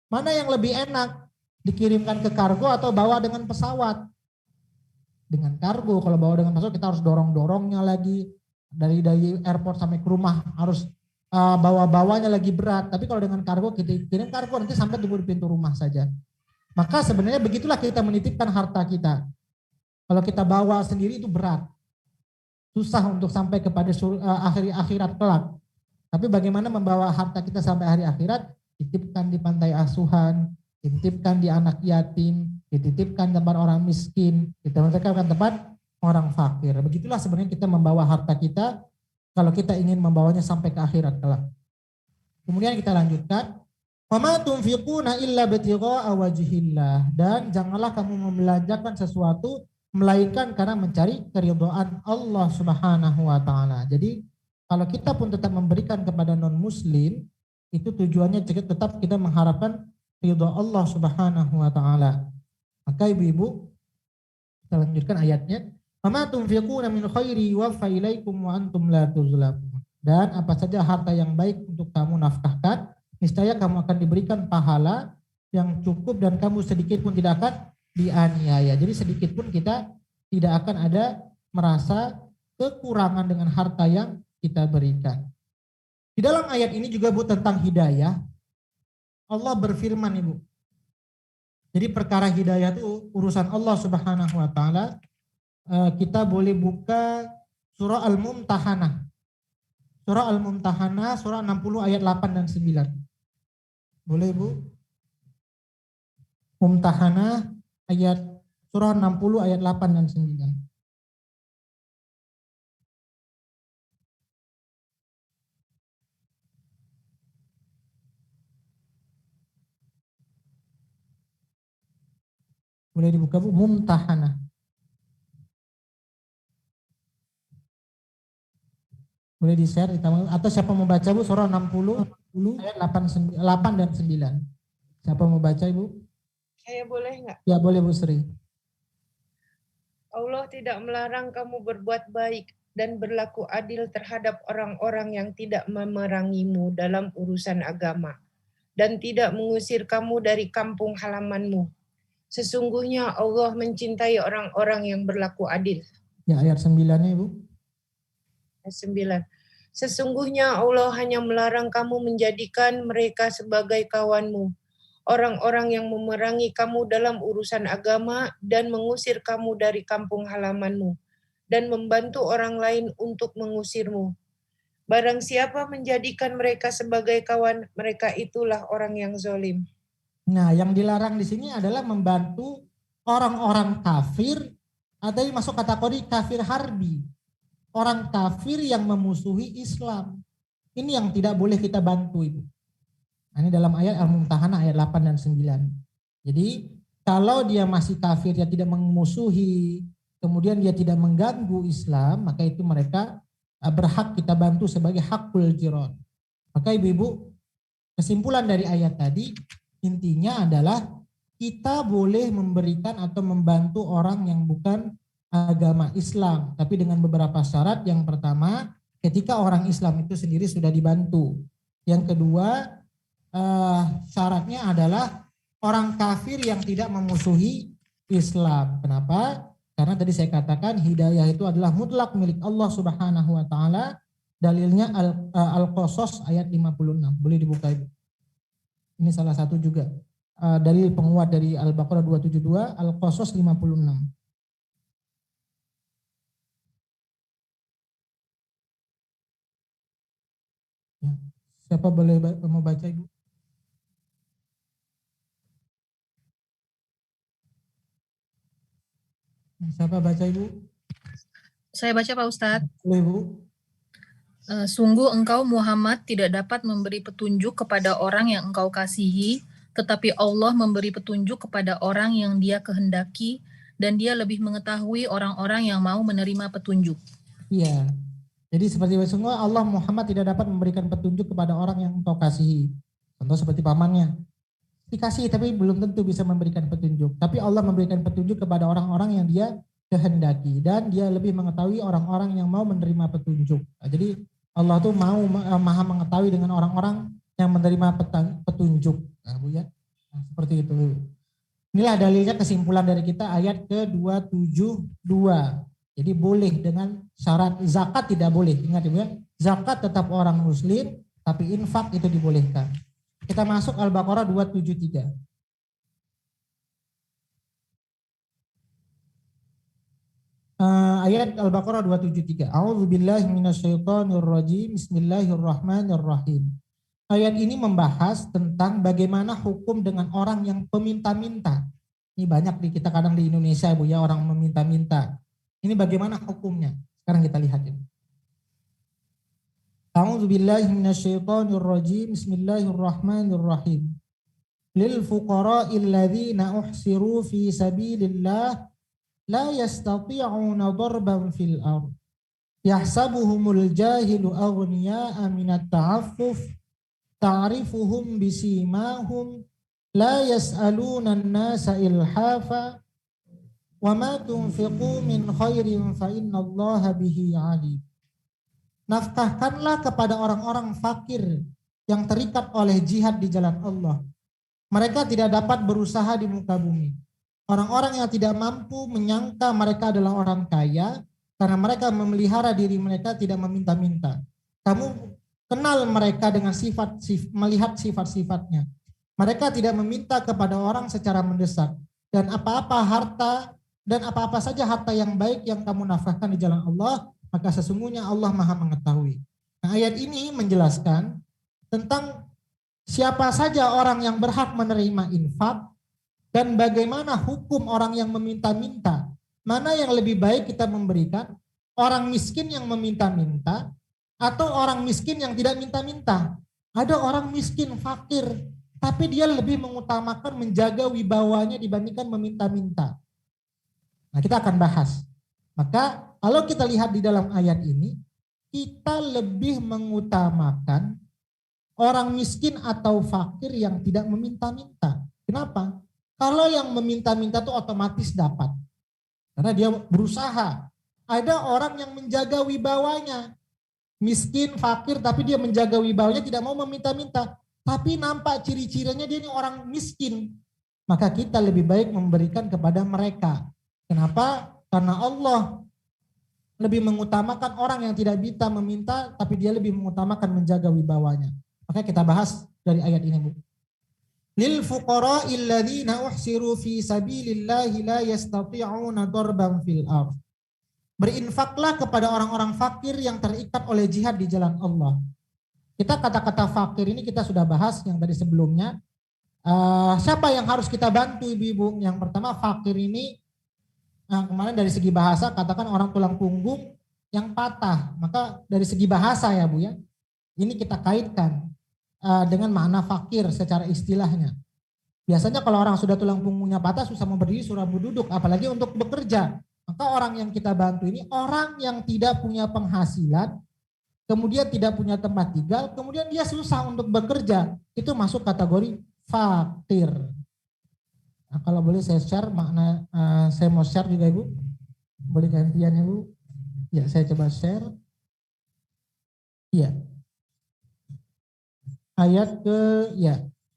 Mana yang lebih enak? Dikirimkan ke kargo atau bawa dengan pesawat? Dengan kargo, kalau bawa dengan pesawat kita harus dorong-dorongnya lagi. Dari airport sampai ke rumah harus bawa-bawanya lagi berat. Tapi kalau dengan kargo, kita kirim kargo nanti sampai di pintu rumah saja. Maka sebenarnya begitulah kita menitipkan harta kita. Kalau kita bawa sendiri itu berat. Susah untuk sampai kepada akhirat kelak. Tapi bagaimana membawa harta kita sampai hari akhirat? Titipkan di pantai asuhan, dititipkan di anak yatim, dititipkan di tempat orang miskin, dititipkan di tempat orang fakir. Begitulah sebenarnya kita membawa harta kita kalau kita ingin membawanya sampai ke akhirat kelak. Kemudian kita lanjutkan. Wa ma tunfiquna illa ibtigha'a wajhillah, dan janganlah kamu membelanjakan sesuatu melainkan karena mencari keridhaan Allah Subhanahu wa taala. Jadi kalau kita pun tetap memberikan kepada non muslim, itu tujuannya tetap kita mengharapkan ridha Allah Subhanahu wa taala. Maka ibu-ibu kita lanjutkan ayatnya. Wa ma tunfiquna min khairi yuwaffa ilaikum wa antum la tuzlamun. Dan apa saja harta yang baik untuk kamu nafkahkan, niscaya kamu akan diberikan pahala yang cukup dan kamu sedikit pun tidak akan dianiaya. Jadi sedikit pun kita tidak akan ada merasa kekurangan dengan harta yang kita berikan. Di dalam ayat ini juga Bu tentang hidayah, Allah berfirman Ibu. Jadi perkara hidayah itu urusan Allah Subhanahu wa taala. Kita boleh buka surah Al-Mumtahanah. Surah Al-Mumtahanah surah 60 ayat 8 dan 9. Boleh Bu? Mumtahanah ayat surah 60 ayat 8 dan 9. Boleh dibuka Bu, Mumtahanah. Boleh di-share di taman, atau siapa mau baca Bu surah 60 ayat 8 dan 9. Siapa mau baca Ibu? Saya boleh nggak? Ya boleh Bu Sri. Allah tidak melarang kamu berbuat baik dan berlaku adil terhadap orang-orang yang tidak memerangimu dalam urusan agama dan tidak mengusir kamu dari kampung halamanmu. Sesungguhnya Allah mencintai orang-orang yang berlaku adil. Ya ayat 9-nya Ibu. 9. Sesungguhnya Allah hanya melarang kamu menjadikan mereka sebagai kawanmu, orang-orang yang memerangi kamu dalam urusan agama dan mengusir kamu dari kampung halamanmu, dan membantu orang lain untuk mengusirmu. Barang siapa menjadikan mereka sebagai kawan, mereka itulah orang yang zalim. Nah, yang dilarang di sini adalah membantu orang-orang kafir atau yang masuk kategori kafir harbi. Orang kafir yang memusuhi Islam. Ini yang tidak boleh kita bantu Ibu. Nah, ini dalam ayat Al-Mumtahanah ayat 8 dan 9. Jadi, kalau dia masih kafir, dia tidak memusuhi, kemudian dia tidak mengganggu Islam, maka itu mereka berhak kita bantu sebagai hakul jiron. Maka Ibu-ibu, kesimpulan dari ayat tadi, intinya adalah kita boleh memberikan atau membantu orang yang bukan agama Islam, tapi dengan beberapa syarat. Yang pertama, ketika orang Islam itu sendiri sudah dibantu. Yang kedua, syaratnya adalah orang kafir yang tidak memusuhi Islam. Kenapa? Karena tadi saya katakan hidayah itu adalah mutlak milik Allah Subhanahu wa taala. Dalilnya Al-Qasas ayat 56. Boleh dibuka Ibu. Ini salah satu juga dalil penguat dari Al-Baqarah 272, Al-Qasas 56. Ya. Siapa boleh mau baca Ibu? Siapa baca Ibu? Saya baca Pak Ustadz. Boleh Ibu. Sungguh engkau Muhammad tidak dapat memberi petunjuk kepada orang yang engkau kasihi, tetapi Allah memberi petunjuk kepada orang yang Dia kehendaki, dan Dia lebih mengetahui orang-orang yang mau menerima petunjuk. Iya. Jadi seperti semua Allah Muhammad tidak dapat memberikan petunjuk kepada orang yang engkau kasihi. Contoh seperti pamannya. Dikasih tapi belum tentu bisa memberikan petunjuk. Tapi Allah memberikan petunjuk kepada orang-orang yang Dia kehendaki, dan Dia lebih mengetahui orang-orang yang mau menerima petunjuk. Nah, jadi Allah tuh maha mengetahui dengan orang-orang yang menerima petunjuk. Nah, Bu ya. Nah, seperti itu. Inilah dalilnya, kesimpulan dari kita ayat ke-272. Jadi boleh dengan syarat zakat tidak boleh. Ingat Ibu ya. Zakat tetap orang muslim, tapi infak itu dibolehkan. Kita masuk Al-Baqarah 273. Ayat Al-Baqarah 273. A'udzubillahi minasyaitonirrajim. Bismillahirrahmanirrahim. Ayat ini membahas tentang bagaimana hukum dengan orang yang peminta-minta. Ini banyak di kita kadang di Indonesia Bu ya, orang meminta-minta. Ini bagaimana hukumnya? Sekarang kita lihat ini. A'udzubillahi minasyaitonirrajim. Bismillahirrahmanirrahim. Lil fuqara'il ladzina uhsiru fi sabilillah la yastati'una darban fil ard yahsabuhumul jahilu aghniya'a minat ta'affuf ta'rifuhum bisimahum la yas'aluna an-nasa ilhafa wa ma tunfiqu min khairin fa innallaha bihi 'alim. Nafkahkanlah kepada orang-orang fakir yang terikat oleh jihad di jalan Allah. Mereka tidak dapat berusaha di muka bumi. Orang-orang yang tidak mampu menyangka mereka adalah orang kaya karena mereka memelihara diri mereka tidak meminta-minta. Kamu kenal mereka dengan melihat sifat-sifatnya. Mereka tidak meminta kepada orang secara mendesak. Dan apa-apa harta dan apa-apa saja harta yang baik yang kamu nafkahkan di jalan Allah, maka sesungguhnya Allah Maha mengetahui. Nah, ayat ini menjelaskan tentang siapa saja orang yang berhak menerima infak dan bagaimana hukum orang yang meminta-minta. Mana yang lebih baik kita memberikan? Orang miskin yang meminta-minta atau orang miskin yang tidak minta-minta? Ada orang miskin fakir, tapi dia lebih mengutamakan menjaga wibawanya dibandingkan meminta-minta. Nah, kita akan bahas. Maka kalau kita lihat di dalam ayat ini, kita lebih mengutamakan orang miskin atau fakir yang tidak meminta-minta. Kenapa? Kalau yang meminta-minta itu otomatis dapat. Karena dia berusaha. Ada orang yang menjaga wibawanya. Miskin, fakir, tapi dia menjaga wibawanya, tidak mau meminta-minta. Tapi nampak ciri-cirinya dia ini orang miskin. Maka kita lebih baik memberikan kepada mereka. Kenapa? Karena Allah lebih mengutamakan orang yang tidak bisa meminta, tapi dia lebih mengutamakan menjaga wibawanya. Maka kita bahas dari ayat ini, Bu. Lil fuqara'il ladzina uhsiru fi sabilillahi la yastati'una darban fil ardh. Berinfaklah kepada orang-orang fakir yang terikat oleh jihad di jalan Allah. Kita kata-kata fakir ini kita sudah bahas yang tadi sebelumnya. Siapa yang harus kita bantu, Ibu? Yang pertama fakir ini kemarin dari segi bahasa katakan orang tulang punggung yang patah. Maka dari segi bahasa ya Bu ya, ini kita kaitkan dengan makna fakir secara istilahnya. Biasanya kalau orang sudah tulang punggungnya patah susah mau berdiri, susah mau duduk, apalagi untuk bekerja. Maka orang yang kita bantu ini orang yang tidak punya penghasilan, kemudian tidak punya tempat tinggal, kemudian dia susah untuk bekerja. Itu masuk kategori fakir. Nah, kalau boleh saya share makna, saya mau share juga Ibu. Boleh gantian Ibu? Ya, saya coba share. Iya. Ayat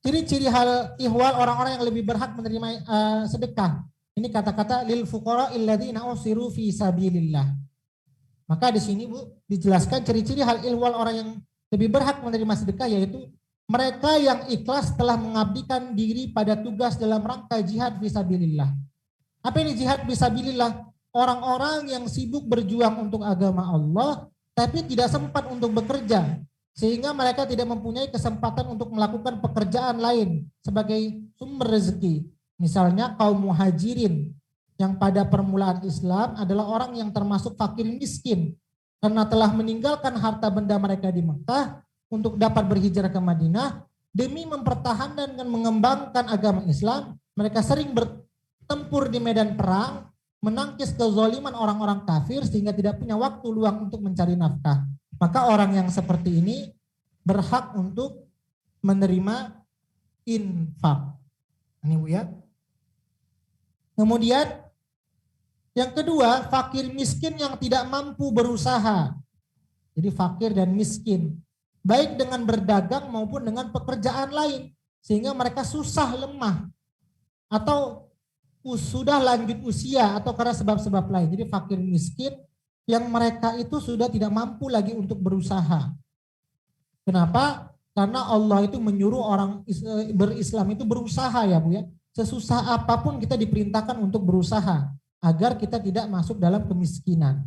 ciri-ciri hal ihwal orang-orang yang lebih berhak menerima sedekah. Ini kata-kata lil fuqara'il ladzina usiru fi sabilillah. Maka di sini Bu dijelaskan ciri-ciri hal ihwal orang yang lebih berhak menerima sedekah, yaitu mereka yang ikhlas telah mengabdikan diri pada tugas dalam rangka jihad fisabilillah. Apa ini jihad fisabilillah? Orang-orang yang sibuk berjuang untuk agama Allah tapi tidak sempat untuk bekerja, sehingga mereka tidak mempunyai kesempatan untuk melakukan pekerjaan lain sebagai sumber rezeki. Misalnya kaum muhajirin yang pada permulaan Islam adalah orang yang termasuk fakir miskin karena telah meninggalkan harta benda mereka di Mekah untuk dapat berhijrah ke Madinah demi mempertahankan dan mengembangkan agama Islam. Mereka sering bertempur di medan perang, menangkis kezaliman orang-orang kafir sehingga tidak punya waktu luang untuk mencari nafkah. Maka orang yang seperti ini berhak untuk menerima infak. Ini Bu ya. Kemudian yang kedua, fakir miskin yang tidak mampu berusaha. Jadi fakir dan miskin, baik dengan berdagang maupun dengan pekerjaan lain, sehingga mereka susah, lemah, atau sudah lanjut usia atau karena sebab-sebab lain. Jadi fakir miskin yang mereka itu sudah tidak mampu lagi untuk berusaha. Kenapa? Karena Allah itu menyuruh orang berislam itu berusaha ya Bu ya. Sesusah apapun kita diperintahkan untuk berusaha agar kita tidak masuk dalam kemiskinan.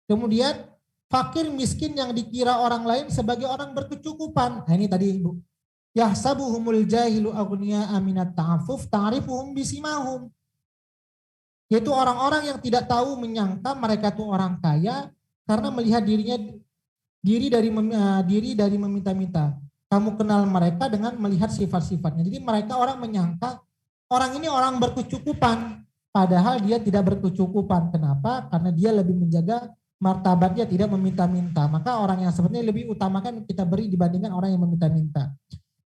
Kemudian fakir miskin yang dikira orang lain sebagai orang berkecukupan. Nah ini tadi Ibu. Yahsabuhumul jahilu aghniya aminat ta'affuf ta'rifuhum bisimahum. Yaitu orang-orang yang tidak tahu menyangka mereka itu orang kaya karena melihat diri dari meminta-minta. Kamu kenal mereka dengan melihat sifat-sifatnya. Jadi mereka orang menyangka orang ini orang berkecukupan, padahal dia tidak berkecukupan. Kenapa? Karena dia lebih menjaga martabatnya, tidak meminta-minta. Maka orang yang seperti ini lebih utamakan kita beri dibandingkan orang yang meminta-minta.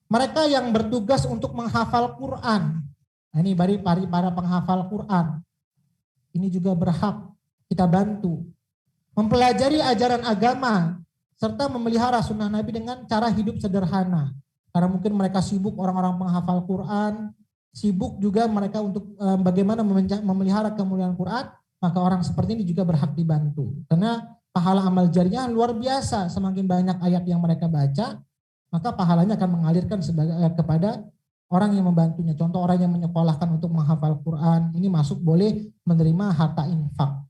Mereka yang bertugas untuk menghafal Quran. Nah, ini para penghafal Quran. Ini juga berhak kita bantu. Mempelajari ajaran agama serta memelihara sunnah Nabi dengan cara hidup sederhana. Karena mungkin mereka sibuk, orang-orang penghafal Quran, sibuk juga mereka untuk bagaimana memelihara kemuliaan Quran, maka orang seperti ini juga berhak dibantu. Karena pahala amal jariahnya luar biasa. Semakin banyak ayat yang mereka baca, maka pahalanya akan mengalirkan kepada orang yang membantunya. Contoh orang yang menyekolahkan untuk menghafal Quran, ini masuk boleh menerima harta infak.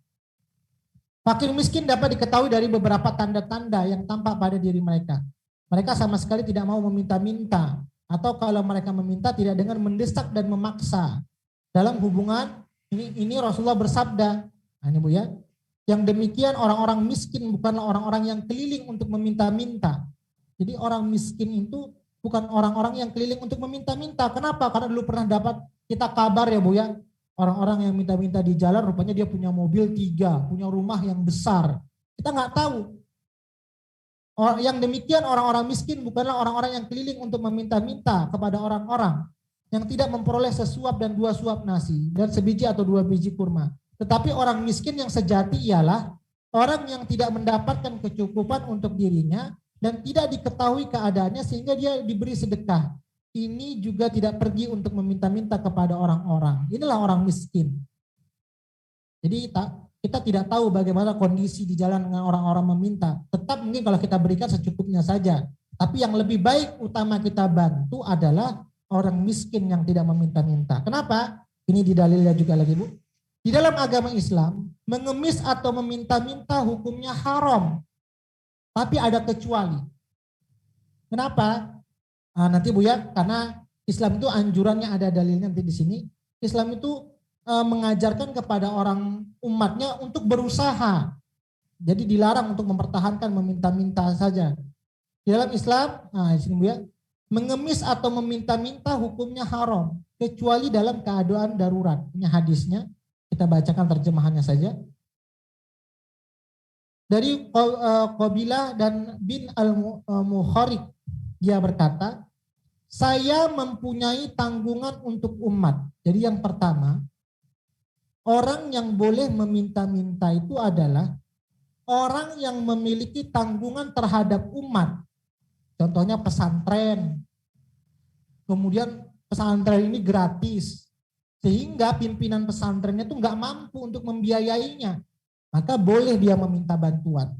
Fakir miskin dapat diketahui dari beberapa tanda-tanda yang tampak pada diri mereka. Mereka sama sekali tidak mau meminta-minta, atau kalau mereka meminta tidak dengan mendesak dan memaksa. Dalam hubungan ini Rasulullah bersabda, nah ini Bu ya, yang demikian orang-orang miskin bukanlah orang-orang yang keliling untuk meminta-minta. Jadi orang miskin itu bukan orang-orang yang keliling untuk meminta-minta. Kenapa? Karena dulu pernah dapat kita kabar ya Bu ya, orang-orang yang minta-minta di jalan rupanya dia punya mobil 3, punya rumah yang besar. Kita nggak tahu. Yang demikian orang-orang miskin bukanlah orang-orang yang keliling untuk meminta-minta kepada orang-orang yang tidak memperoleh sesuap dan 2 suap nasi dan sebiji atau 2 biji kurma. Tetapi orang miskin yang sejati ialah orang yang tidak mendapatkan kecukupan untuk dirinya dan tidak diketahui keadaannya sehingga dia diberi sedekah. Ini juga tidak pergi untuk meminta-minta kepada orang-orang. Inilah orang miskin. Jadi kita tidak tahu bagaimana kondisi di jalan dengan orang-orang meminta. Tetap mungkin kalau kita berikan secukupnya saja. Tapi yang lebih baik utama kita bantu adalah orang miskin yang tidak meminta-minta. Kenapa? Ini di dalilnya juga lagi Bu. Di dalam agama Islam, mengemis atau meminta-minta hukumnya haram. Tapi ada kecuali. Kenapa? Nah, nanti Bu ya, karena Islam itu anjurannya ada dalilnya nanti di sini. Islam itu mengajarkan kepada orang umatnya untuk berusaha. Jadi dilarang untuk mempertahankan meminta-minta saja. Di dalam Islam, nah di sini Bu ya, mengemis atau meminta-minta hukumnya haram kecuali dalam keadaan darurat. Ini hadisnya, kita bacakan terjemahannya saja. Dari Qabilah dan bin al-Mukhariq, dia berkata, saya mempunyai tanggungan untuk umat. Jadi yang pertama, orang yang boleh meminta-minta itu adalah orang yang memiliki tanggungan terhadap umat. Contohnya pesantren. Kemudian pesantren ini gratis. Sehingga pimpinan pesantrennya itu nggak mampu untuk membiayainya. Maka boleh dia meminta bantuan.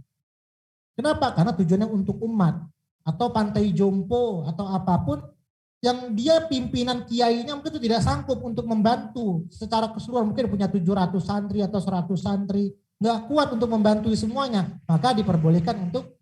Kenapa? Karena tujuannya untuk umat. Atau pantai jompo atau apapun yang dia pimpinan kiainya mungkin itu tidak sanggup untuk membantu secara keseluruhan. Mungkin punya 700 santri atau 100 santri. Nggak kuat untuk membantu semuanya. Maka diperbolehkan untuk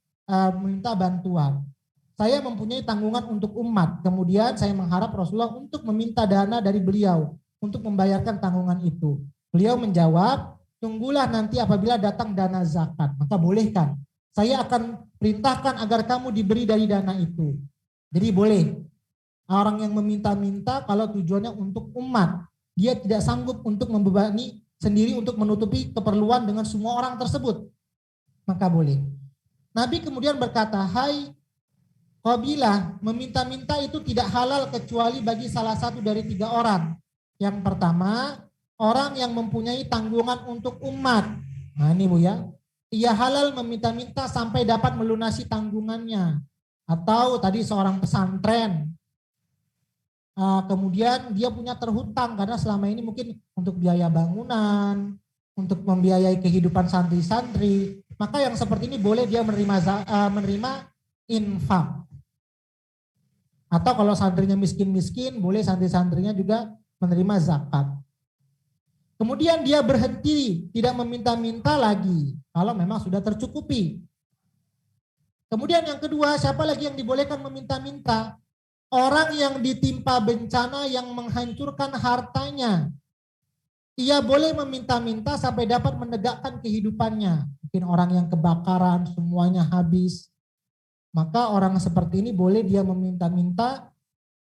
meminta bantuan. Saya mempunyai tanggungan untuk umat. Kemudian saya mengharap Rasulullah untuk meminta dana dari beliau untuk membayarkan tanggungan itu. Beliau menjawab, tunggulah nanti apabila datang dana zakat. Maka bolehkan. Saya akan perintahkan agar kamu diberi dari dana itu. Jadi boleh. Orang yang meminta-minta kalau tujuannya untuk umat. Dia tidak sanggup untuk membebani sendiri untuk menutupi keperluan dengan semua orang tersebut. Maka boleh. Nabi kemudian berkata, hai Qabilah, meminta-minta itu tidak halal kecuali bagi salah satu dari 3 orang. Yang pertama, orang yang mempunyai tanggungan untuk umat. Nah ini Bu ya. Ia halal meminta-minta sampai dapat melunasi tanggungannya. Atau tadi seorang pesantren. Kemudian dia punya terhutang karena selama ini mungkin untuk biaya bangunan, untuk membiayai kehidupan santri-santri. Maka yang seperti ini boleh dia menerima infak. Atau kalau santrinya miskin-miskin, boleh santri-santrinya juga menerima zakat. Kemudian dia berhenti, tidak meminta-minta lagi, kalau memang sudah tercukupi. Kemudian yang kedua, siapa lagi yang dibolehkan meminta-minta? Orang yang ditimpa bencana yang menghancurkan hartanya. Ia boleh meminta-minta sampai dapat menegakkan kehidupannya. Mungkin orang yang kebakaran, semuanya habis. Maka orang seperti ini boleh dia meminta-minta,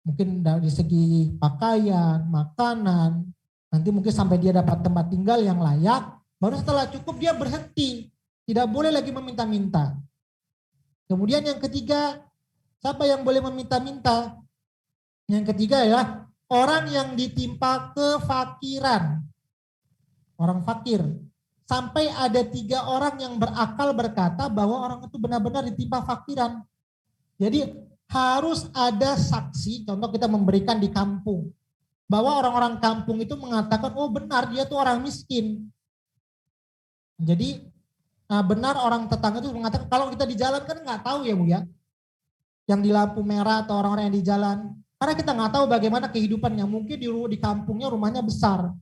mungkin dari segi pakaian, makanan, nanti mungkin sampai dia dapat tempat tinggal yang layak, baru setelah cukup dia berhenti. Tidak boleh lagi meminta-minta. Kemudian yang ketiga, siapa yang boleh meminta-minta? Yang ketiga adalah orang yang ditimpa kefakiran. Orang fakir. Sampai ada 3 orang yang berakal berkata bahwa orang itu benar-benar ditimpa fakiran. Jadi harus ada saksi, contoh kita memberikan di kampung. Bahwa orang-orang kampung itu mengatakan, oh benar dia tuh orang miskin. Jadi benar orang tetangga itu mengatakan kalau kita di jalan kan nggak tahu ya Bu ya, yang di lampu merah atau orang-orang yang di jalan. Karena kita nggak tahu bagaimana kehidupannya. Mungkin di kampungnya rumahnya besar,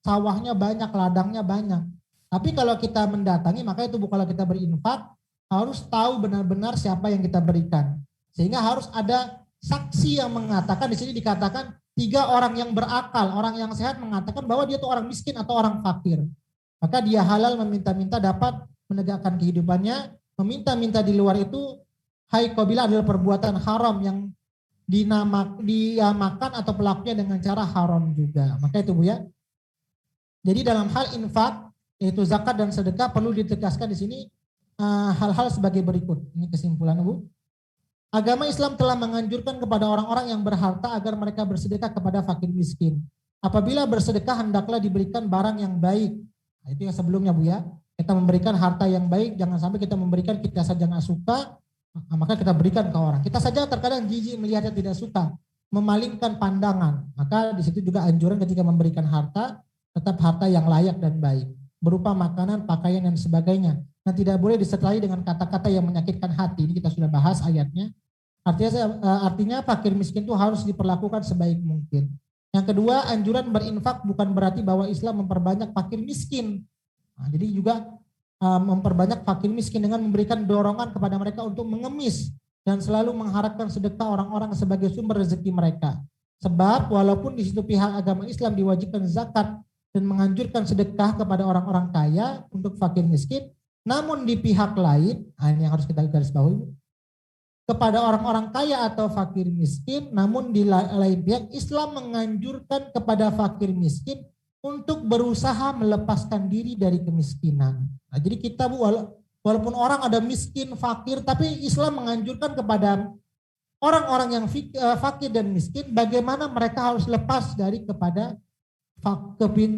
sawahnya banyak, ladangnya banyak. Tapi kalau kita mendatangi, maka itu Bu, kalau kita berinfak harus tahu benar-benar siapa yang kita berikan. Sehingga harus ada saksi yang mengatakan, di sini dikatakan 3 orang yang berakal, orang yang sehat mengatakan bahwa dia itu orang miskin atau orang fakir. Maka dia halal meminta-minta dapat menegakkan kehidupannya. Meminta-minta di luar itu bila adalah perbuatan haram yang dinamakan atau pelakunya dengan cara haram juga. Maka itu Bu ya. Jadi dalam hal infak, yaitu zakat dan sedekah, perlu ditegaskan di sini hal-hal sebagai berikut. Ini kesimpulan Bu. Agama Islam telah menganjurkan kepada orang-orang yang berharta agar mereka bersedekah kepada fakir miskin. Apabila bersedekah hendaklah diberikan barang yang baik. Nah, itu yang sebelumnya Bu ya. Kita memberikan harta yang baik, jangan sampai kita memberikan kita saja nggak suka, maka kita berikan ke orang. Kita saja terkadang jijik melihatnya tidak suka, memalingkan pandangan. Maka di situ juga anjuran ketika memberikan harta, tetap harta yang layak dan baik. Berupa makanan, pakaian, dan sebagainya. Dan tidak boleh disertai dengan kata-kata yang menyakitkan hati. Ini kita sudah bahas ayatnya. Artinya fakir miskin itu harus diperlakukan sebaik mungkin. Yang kedua, anjuran berinfak bukan berarti bahwa Islam memperbanyak fakir miskin. Nah, jadi juga memperbanyak fakir miskin dengan memberikan dorongan kepada mereka untuk mengemis dan selalu mengharapkan sedekah orang-orang sebagai sumber rezeki mereka. Sebab walaupun di situ pihak agama Islam diwajibkan zakat dan menganjurkan sedekah kepada orang-orang kaya untuk fakir miskin, namun di pihak lain, ini yang harus kita garis bawahi, kepada orang-orang kaya atau fakir miskin, namun di lain pihak Islam menganjurkan kepada fakir miskin untuk berusaha melepaskan diri dari kemiskinan. Nah, jadi kita Bu, walaupun orang ada miskin, fakir, tapi Islam menganjurkan kepada orang-orang yang fakir dan miskin bagaimana mereka harus lepas dari kepada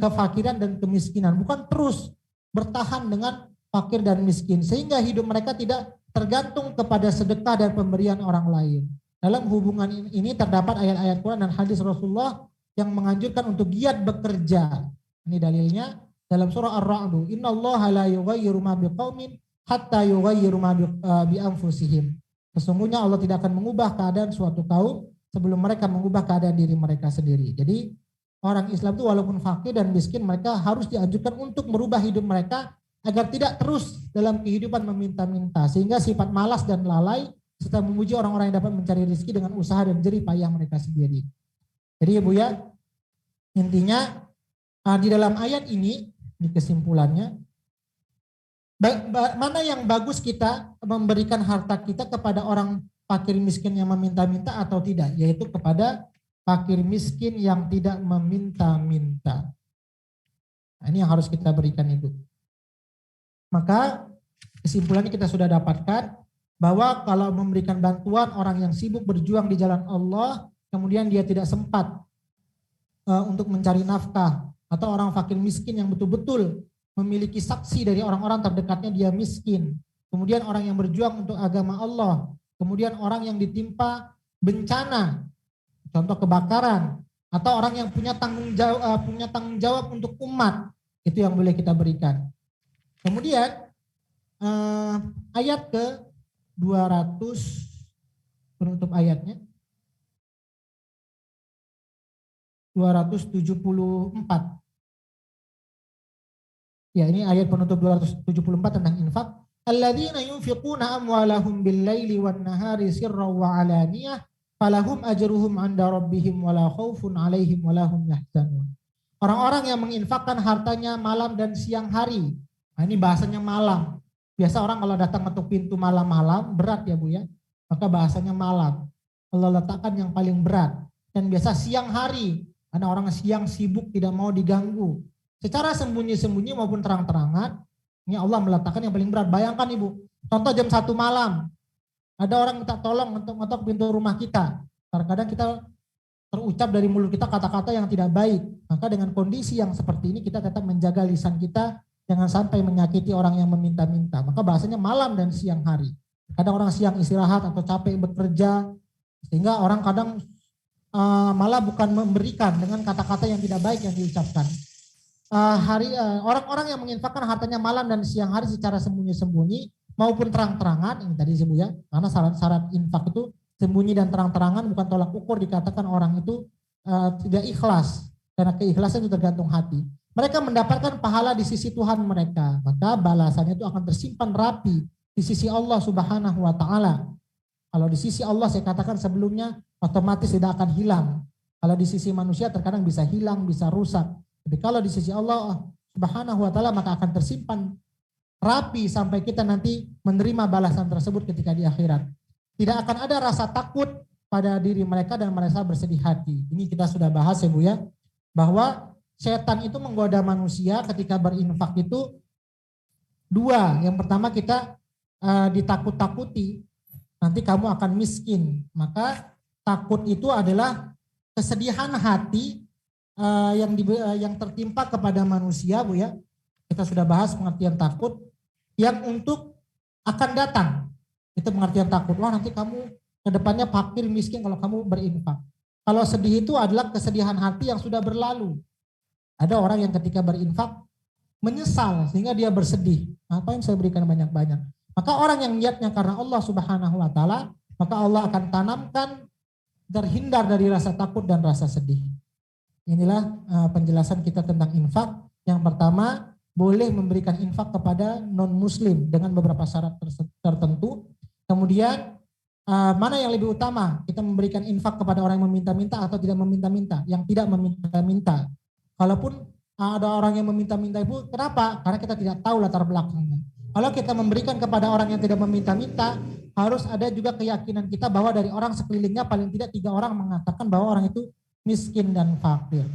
kefakiran dan kemiskinan. Bukan terus bertahan dengan fakir dan miskin. Sehingga hidup mereka tidak tergantung kepada sedekah dan pemberian orang lain. Dalam hubungan ini terdapat ayat-ayat Quran dan hadis Rasulullah yang menganjurkan untuk giat bekerja. Ini dalilnya dalam surah Ar-Ra'd. Innallaha la yughayyiru ma biqaumin hatta yughayyiru ma bi anfusihim. Sesungguhnya Allah tidak akan mengubah keadaan suatu kaum sebelum mereka mengubah keadaan diri mereka sendiri. Jadi orang Islam itu walaupun fakir dan miskin, mereka harus dianjurkan untuk merubah hidup mereka agar tidak terus dalam kehidupan meminta-minta, sehingga sifat malas dan lalai serta memuji orang-orang yang dapat mencari rezeki dengan usaha dan jerih payah mereka sendiri. Jadi ya Bu ya, intinya di dalam ayat ini, di kesimpulannya, mana yang bagus kita memberikan harta kita kepada orang fakir miskin yang meminta-minta atau tidak, yaitu kepada fakir miskin yang tidak meminta-minta. Nah, ini yang harus kita berikan itu. Maka kesimpulannya kita sudah dapatkan bahwa kalau memberikan bantuan orang yang sibuk berjuang di jalan Allah, kemudian dia tidak sempat untuk mencari nafkah, atau orang fakir miskin yang betul-betul memiliki saksi dari orang-orang terdekatnya dia miskin, kemudian orang yang berjuang untuk agama Allah, kemudian orang yang ditimpa bencana, contoh kebakaran, atau orang yang punya tanggung jawab untuk umat, itu yang boleh kita berikan. Kemudian ayat ke 200 penutup ayatnya 274. Ya, ini ayat penutup 274 tentang infak. Alladzina yunfiquna amwalahum bil-laili wan-nahari sirran wa 'alaniyah falahum ajruhum 'inda rabbihim wala khaufun 'alaihim wala hum yahzanun. Orang-orang yang menginfakkan hartanya malam dan siang hari. Nah, ini bahasanya malam. Biasa orang kalau datang ketuk pintu malam-malam berat ya Bu ya. Maka bahasanya malam. Allah letakkan yang paling berat. Dan biasa siang hari. Karena orang siang sibuk tidak mau diganggu. Secara sembunyi-sembunyi maupun terang-terangan. Ini Allah meletakkan yang paling berat. Bayangkan Ibu. Contoh jam 1 malam. Ada orang minta tolong untuk ngetok pintu rumah kita. Kadang-kadang kita terucap dari mulut kita kata-kata yang tidak baik. Maka dengan kondisi yang seperti ini kita tetap menjaga lisan kita. Jangan sampai menyakiti orang yang meminta-minta. Maka bahasanya malam dan siang hari. Kadang orang siang istirahat atau capek bekerja. Sehingga orang kadang malah bukan memberikan dengan kata-kata yang tidak baik yang diucapkan. orang-orang yang menginfakkan hartanya malam dan siang hari secara sembunyi-sembunyi maupun terang-terangan, ini tadi disebut ya, karena syarat-syarat infak itu sembunyi dan terang-terangan bukan tolak ukur dikatakan orang itu tidak ikhlas, karena keikhlasan itu tergantung hati. Mereka mendapatkan pahala di sisi Tuhan mereka, maka balasannya itu akan tersimpan rapi di sisi Allah Subhanahu wa taala. Kalau di sisi Allah saya katakan sebelumnya otomatis tidak akan hilang. Kalau di sisi manusia terkadang bisa hilang, bisa rusak. Tapi kalau di sisi Allah Subhanahu wa taala maka akan tersimpan rapi sampai kita nanti menerima balasan tersebut ketika di akhirat. Tidak akan ada rasa takut pada diri mereka dan mereka bersedih hati. Ini kita sudah bahas ya Bu ya, bahwa setan itu menggoda manusia ketika berinfak itu dua. Yang pertama kita ditakut-takuti, nanti kamu akan miskin. Maka takut itu adalah kesedihan hati yang tertimpa kepada manusia Bu ya. Kita sudah bahas pengertian takut yang untuk akan datang. Itu pengertian takut. Wah nanti kamu kedepannya fakir miskin kalau kamu berinfak. Kalau sedih itu adalah kesedihan hati yang sudah berlalu. Ada orang yang ketika berinfak menyesal sehingga dia bersedih. Apa yang saya berikan banyak-banyak. Maka orang yang niatnya karena Allah Subhanahu wa taala, maka Allah akan tanamkan terhindar dari rasa takut dan rasa sedih. Inilah penjelasan kita tentang infak. Yang pertama, boleh memberikan infak kepada non-muslim dengan beberapa syarat tertentu. Kemudian mana yang lebih utama? Kita memberikan infak kepada orang yang meminta-minta atau tidak meminta-minta? Yang tidak meminta-minta. Kalaupun ada orang yang meminta-minta itu, kenapa? Karena kita tidak tahu latar belakangnya. Kalau kita memberikan kepada orang yang tidak meminta-minta, harus ada juga keyakinan kita bahwa dari orang sekelilingnya paling tidak 3 orang mengatakan bahwa orang itu miskin dan fakir.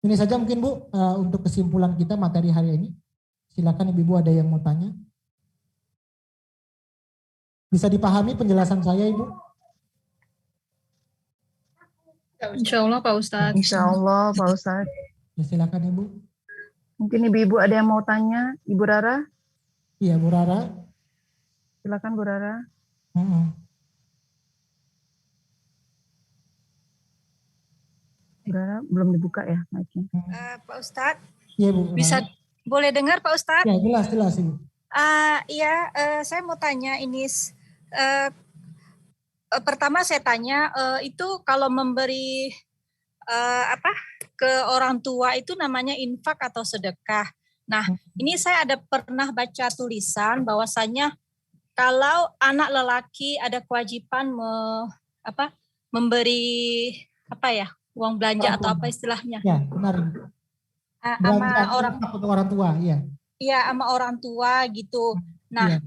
Ini saja mungkin Bu untuk kesimpulan kita materi hari ini. Silakan Ibu ada yang mau tanya. Bisa dipahami penjelasan saya Ibu? Insya Allah Pak Ustadz. Insya Allah Pak Ustadz. Ya, silakan Ibu. Mungkin ibu-ibu ada yang mau tanya. Ibu Rara? Iya Bu Rara. Silakan Bu Rara. Bu Rara belum dibuka ya mic-nya. Pak Ustadz, Iya Bu. bisa boleh dengar Pak Ustadz? Ya jelas Ibu. Iya, saya mau tanya ini. Pertama saya tanya, itu kalau memberi ke orang tua itu namanya infak atau sedekah. Nah, ini saya ada pernah baca tulisan bahwasanya kalau anak lelaki ada kewajiban memberi uang belanja atau apa istilahnya. Ya, benar Ibu. Sama orang tua, ya. Iya, sama orang tua gitu. Nah,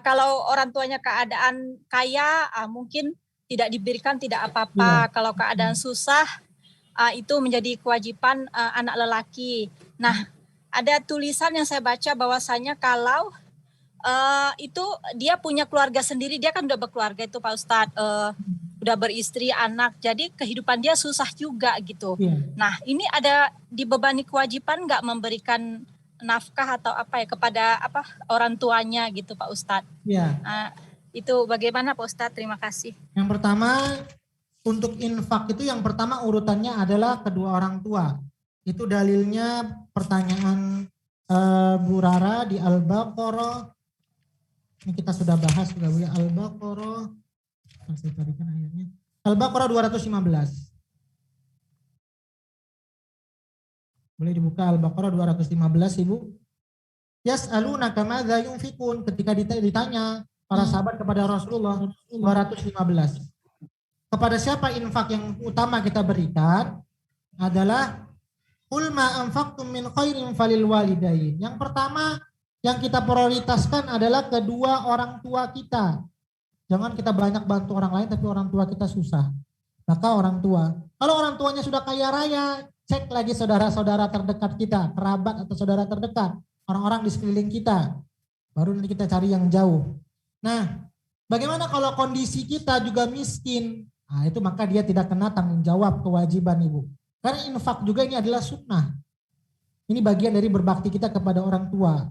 kalau orang tuanya keadaan kaya, mungkin tidak diberikan tidak apa-apa. Kalau keadaan susah, itu menjadi kewajiban anak lelaki. Nah, ada tulisan yang saya baca bahwasanya kalau itu dia punya keluarga sendiri, dia kan udah berkeluarga itu Pak Ustadz, udah beristri, anak, jadi kehidupan dia susah juga gitu. Nah, ini ada dibebani kewajiban nggak memberikan nafkah atau kepada orang tuanya gitu Pak Ustadz? Itu bagaimana Pak Ustadz? Terima kasih. Yang pertama untuk infak itu yang pertama urutannya adalah kedua orang tua. Itu dalilnya pertanyaan Bu Rara di Al-Baqarah. Ini kita sudah bahas juga Bu ya, Al-Baqarah. Saya carikan ayatnya. Al-Baqarah 215. Boleh dibuka Al-Baqarah 215 Ibu. Yas'alunaka madza yunfikun, ketika ditanya para sahabat kepada Rasulullah 215. Kepada siapa infak yang utama kita berikan adalah qul ma anfaqtum min khairin falil walidain. Yang pertama yang kita prioritaskan adalah kedua orang tua kita. Jangan kita banyak bantu orang lain tapi orang tua kita susah. Maka orang tua. Kalau orang tuanya sudah kaya raya, cek lagi saudara-saudara terdekat kita, kerabat atau saudara terdekat, orang-orang di sekeliling kita. Baru nanti kita cari yang jauh. Nah, bagaimana kalau kondisi kita juga miskin? Nah, itu maka dia tidak kena tanggung jawab kewajiban Ibu. Karena infak juga ini adalah sunnah. Ini bagian dari berbakti kita kepada orang tua.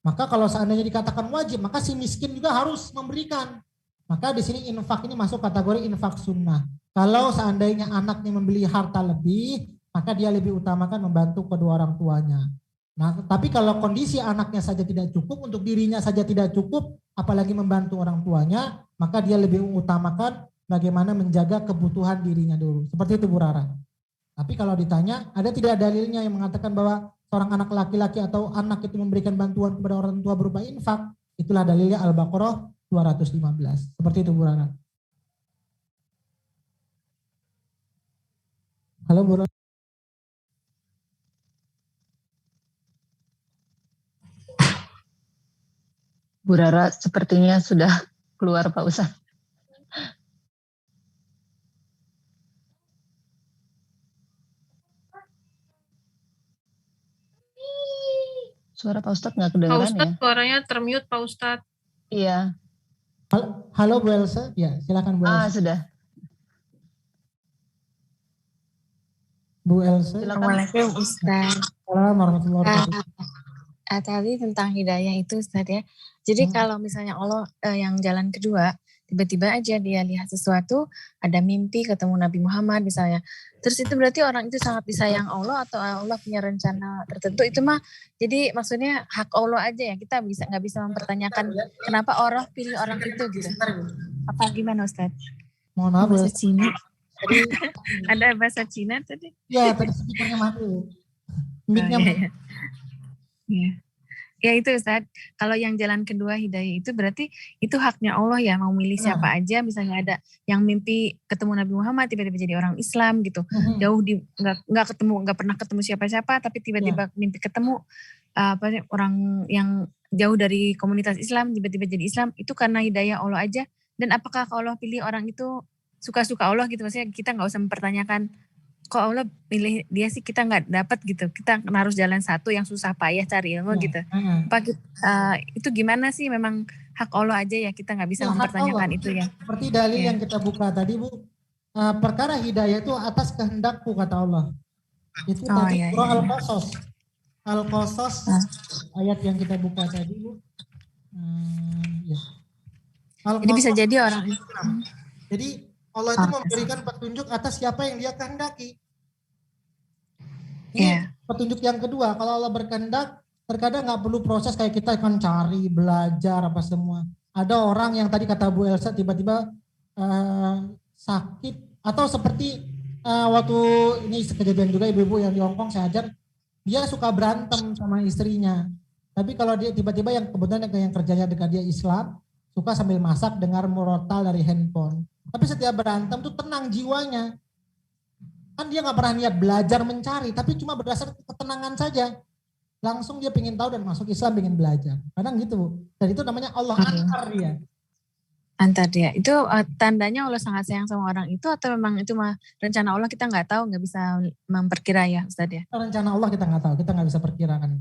Maka kalau seandainya dikatakan wajib, maka si miskin juga harus memberikan. Maka di sini infak ini masuk kategori infak sunnah. Kalau seandainya anaknya membeli harta lebih, maka dia lebih utamakan membantu kedua orang tuanya. Nah, tapi kalau kondisi anaknya saja tidak cukup, untuk dirinya saja tidak cukup, apalagi membantu orang tuanya, maka dia lebih mengutamakan bagaimana menjaga kebutuhan dirinya dulu. Seperti itu Bu Rara. Tapi kalau ditanya, ada tidak dalilnya yang mengatakan bahwa seorang anak laki-laki atau anak itu memberikan bantuan kepada orang tua berupa infak? Itulah dalilnya Al-Baqarah 215. Seperti itu Bu Rara. Halo Bu Rara. Bu Rara sepertinya sudah keluar Pak Ustadz. Suara Pak Ustadz nggak Pak kedengeran ya? Ustadz suaranya termute Pak Ustadz. Iya. Halo Bu Elsa. Ya, silakan Bu Elsa. Sudah. Bu Elsa. Assalamualaikum Ustaz. Assalamualaikum warahmatullahi wabarakatuh. Tadi tentang hidayah itu Ustaz ya. Jadi kalau misalnya Allah yang jalan kedua, tiba-tiba aja dia lihat sesuatu, ada mimpi ketemu Nabi Muhammad misalnya. Terus itu berarti orang itu sangat disayang Allah atau Allah punya rencana tertentu, itu mah jadi maksudnya hak Allah aja ya. Kita nggak bisa mempertanyakan kenapa Allah pilih orang itu gitu. Apa gimana Ustaz? Mohon maaf Bahasa Cina. Ada bahasa Cina tadi? Ya, tadi speakernya mati. Mic-nya Ya itu Ustaz, kalau yang jalan kedua hidayah itu berarti itu haknya Allah ya, mau milih siapa aja. Misalnya ada yang mimpi ketemu Nabi Muhammad tiba-tiba jadi orang Islam gitu, jauh di nggak pernah ketemu siapa-siapa, tapi tiba-tiba mimpi ketemu orang yang jauh dari komunitas Islam tiba-tiba jadi Islam, itu karena hidayah Allah aja. Dan apakah Allah pilih orang itu suka-suka Allah gitu, maksudnya kita nggak usah mempertanyakan kok Allah pilih dia sih, kita nggak dapat gitu, kita harus jalan satu yang susah payah cari ilmu gitu. Itu gimana sih, memang hak Allah aja ya, kita nggak bisa mempertanyakan itu ya. Seperti dalil yang kita buka tadi Bu, perkara hidayah itu atas kehendakku kata Allah. Itu tadi surah Al-Qasas ayat yang kita buka tadi Bu. Jadi bisa jadi orang. Jadi Allah itu memberikan petunjuk atas siapa yang dia kehendaki. Ini petunjuk yang kedua, kalau Allah berkehendak, terkadang nggak perlu proses kayak kita akan cari, belajar apa semua. Ada orang yang tadi kata Bu Elsa tiba-tiba sakit, atau seperti waktu ini kejadian juga ibu-ibu yang di Hongkong saya ajar, dia suka berantem sama istrinya. Tapi kalau dia tiba-tiba yang kebetulan yang kerjanya dekat dia Islam, suka sambil masak dengar murotal dari handphone. Tapi setiap berantem tuh tenang jiwanya. Kan dia gak pernah niat belajar mencari, tapi cuma berdasar ketenangan saja. Langsung dia pengen tahu dan masuk Islam, pengen belajar. Kadang gitu Bu. Dan itu namanya Allah antar dia. Antar dia. Itu tandanya Allah sangat sayang sama orang itu, atau memang itu mah rencana Allah, kita gak tahu, gak bisa memperkira ya Ustaz ya? Rencana Allah kita gak tahu, kita gak bisa perkirakan.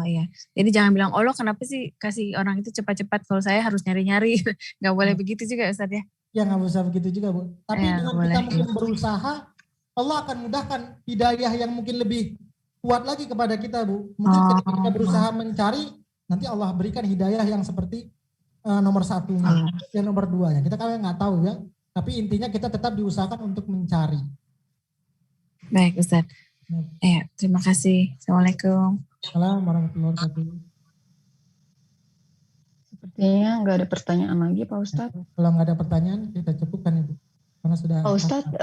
Iya. Jadi jangan bilang Allah kenapa sih kasih orang itu cepat-cepat, kalau saya harus nyari-nyari. Gak boleh begitu juga Ustaz ya? Ya nggak usah begitu juga Bu. Tapi dengan kita mungkin berusaha, Allah akan mudahkan hidayah yang mungkin lebih kuat lagi kepada kita Bu. Mungkin ketika kita berusaha mencari, nanti Allah berikan hidayah yang seperti nomor satunya, dan nomor dua ya. Kita kan nggak tahu ya. Tapi intinya kita tetap diusahakan untuk mencari. Baik Ustaz. Terima kasih. Assalamualaikum. Assalamualaikum warahmatullahi wabarakatuh. Sepertinya nggak ada pertanyaan lagi Pak Ustadz. Kalau nggak ada pertanyaan kita cukupkan Ibu. Karena sudah. Pak Ustadz.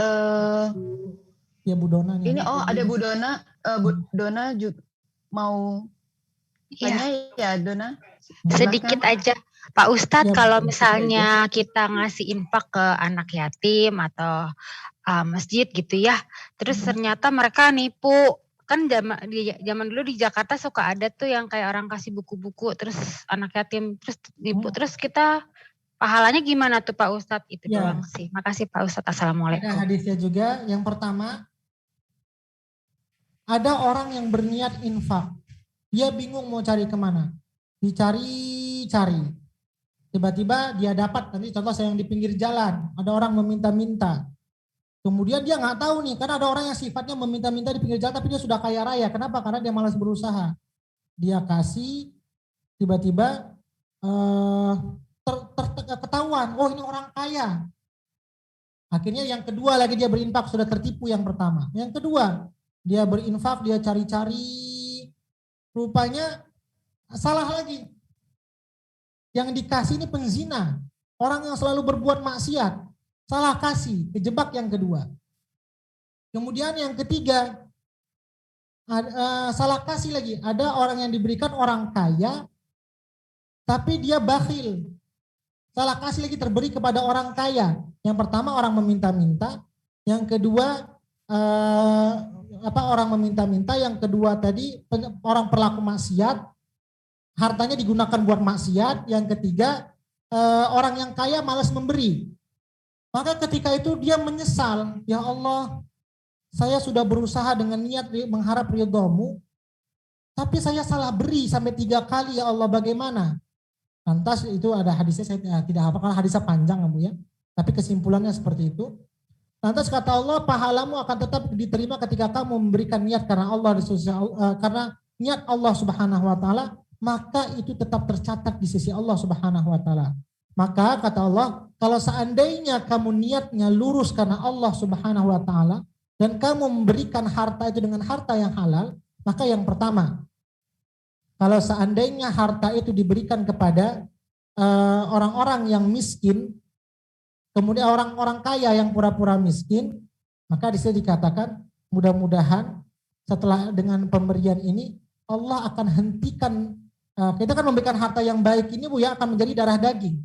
Ya Bu Dona. Ini ada Bu Dona. Bu Dona juga mau tanya ya Dona. Sedikit aja Pak Ustadz, kalau misalnya kita ngasih infak ke anak yatim atau masjid gitu ya, terus ternyata mereka nipu. Kan zaman dulu di Jakarta suka ada tuh yang kayak orang kasih buku-buku terus anak yatim terus nipu, terus kita pahalanya gimana tuh Pak Ustadz? Itu doang sih. Makasih Pak Ustadz. Assalamualaikum. Ada hadisnya juga. Yang pertama, ada orang yang berniat infak, dia bingung mau cari kemana, dicari-cari, tiba-tiba dia dapat. Nanti contoh saya yang di pinggir jalan, ada orang meminta-minta. Kemudian dia nggak tahu nih, karena ada orang yang sifatnya meminta-minta di pinggir jalan, tapi dia sudah kaya raya. Kenapa? Karena dia malas berusaha. Dia kasih, tiba-tiba ketahuan, oh ini orang kaya. Akhirnya yang kedua lagi dia berinfak, sudah tertipu yang pertama. Yang kedua, dia berinfak, dia cari-cari, rupanya salah lagi. Yang dikasih ini penzina, orang yang selalu berbuat maksiat, salah kasih, kejebak yang kedua. Kemudian yang ketiga, salah kasih lagi, ada orang yang diberikan orang kaya, tapi dia bakhil. Salah kasih lagi terberi kepada orang kaya. Yang pertama orang meminta-minta, yang kedua orang meminta-minta, yang kedua tadi orang pelaku maksiat, hartanya digunakan buat maksiat, yang ketiga orang yang kaya malas memberi. Maka ketika itu dia menyesal, ya Allah, saya sudah berusaha dengan niat mengharap ridho-Mu, tapi saya salah beri sampai 3 kali, ya Allah, bagaimana? Lantas itu ada hadisnya, saya tidak hafal karena hadisnya panjang, Bu ya. Tapi kesimpulannya seperti itu. Lantas kata Allah, pahalamu akan tetap diterima ketika kamu memberikan niat karena Allah, karena niat Allah Subhanahu wa taala, maka itu tetap tercatat di sisi Allah Subhanahu wa taala. Maka kata Allah, kalau seandainya kamu niatnya lurus karena Allah Subhanahu wa taala dan kamu memberikan harta itu dengan harta yang halal, maka yang pertama, kalau seandainya harta itu diberikan kepada orang-orang yang miskin, kemudian orang-orang kaya yang pura-pura miskin, maka di sini dikatakan mudah-mudahan setelah dengan pemberian ini Allah akan hentikan, kita kan memberikan harta yang baik ini, Bu ya, akan menjadi darah daging.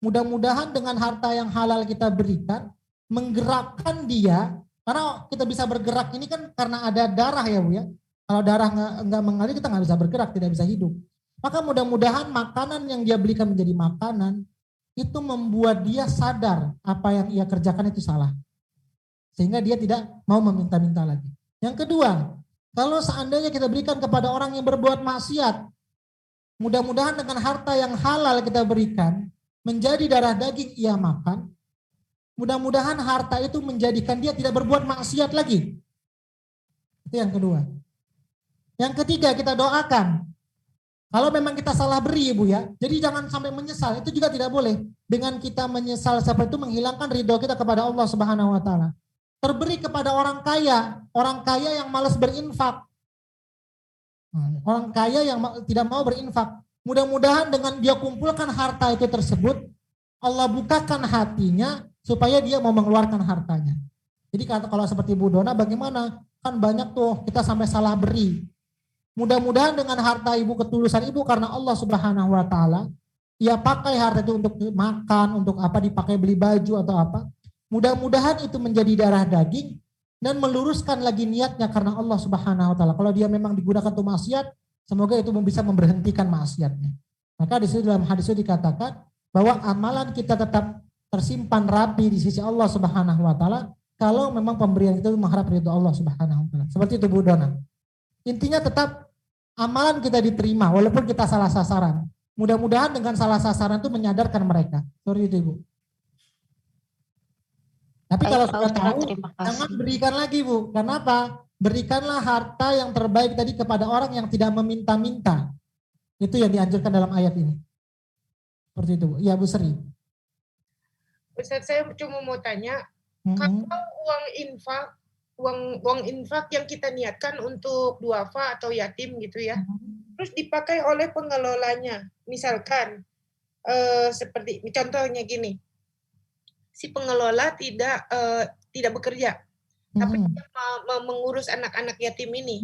Mudah-mudahan dengan harta yang halal kita berikan menggerakkan dia, karena kita bisa bergerak ini kan karena ada darah ya, Bu ya. Kalau darah nggak mengalir kita nggak bisa bergerak, tidak bisa hidup. Maka mudah-mudahan makanan yang dia belikan menjadi makanan itu membuat dia sadar apa yang ia kerjakan itu salah. Sehingga dia tidak mau meminta-minta lagi. Yang kedua, kalau seandainya kita berikan kepada orang yang berbuat maksiat, mudah-mudahan dengan harta yang halal kita berikan menjadi darah daging ia makan, mudah-mudahan harta itu menjadikan dia tidak berbuat maksiat lagi. Itu yang kedua. Yang ketiga, kita doakan. Kalau memang kita salah beri, Ibu ya, jadi jangan sampai menyesal. Itu juga tidak boleh. Dengan kita menyesal seperti itu menghilangkan ridho kita kepada Allah Subhanahu wa taala. Terberi kepada orang kaya yang malas berinfak. Orang kaya yang tidak mau berinfak. Mudah-mudahan dengan dia kumpulkan harta itu tersebut, Allah bukakan hatinya supaya dia mau mengeluarkan hartanya. Jadi kalau seperti Bu Dona, bagaimana? Kan banyak tuh kita sampai salah beri. Mudah-mudahan dengan harta ibu, ketulusan ibu karena Allah Subhanahu wa taala, ia pakai harta itu untuk makan, untuk apa, dipakai beli baju atau apa. Mudah-mudahan itu menjadi darah daging dan meluruskan lagi niatnya karena Allah Subhanahu wa taala. Kalau dia memang digunakan untuk maksiat, semoga itu bisa memberhentikan maksiatnya. Maka di situ dalam hadis itu dikatakan bahwa amalan kita tetap tersimpan rapi di sisi Allah Subhanahu wa taala kalau memang pemberian itu mengharap ridho Allah Subhanahu wa taala. Seperti itu Bu Dona. Intinya tetap amalan kita diterima walaupun kita salah sasaran. Mudah-mudahan dengan salah sasaran itu menyadarkan mereka. Seperti itu Ibu. Tapi kalau sudah tahu, jangan berikan lagi Bu. Kenapa? Berikanlah harta yang terbaik tadi kepada orang yang tidak meminta-minta. Itu yang dianjurkan dalam ayat ini. Seperti itu Bu. Iya Bu Sri. Ustaz, saya cuma mau tanya, kalau uang infak yang kita niatkan untuk duafa atau yatim gitu ya, terus dipakai oleh pengelolanya, misalkan seperti contohnya gini, si pengelola tidak bekerja, tapi dia mengurus anak-anak yatim ini,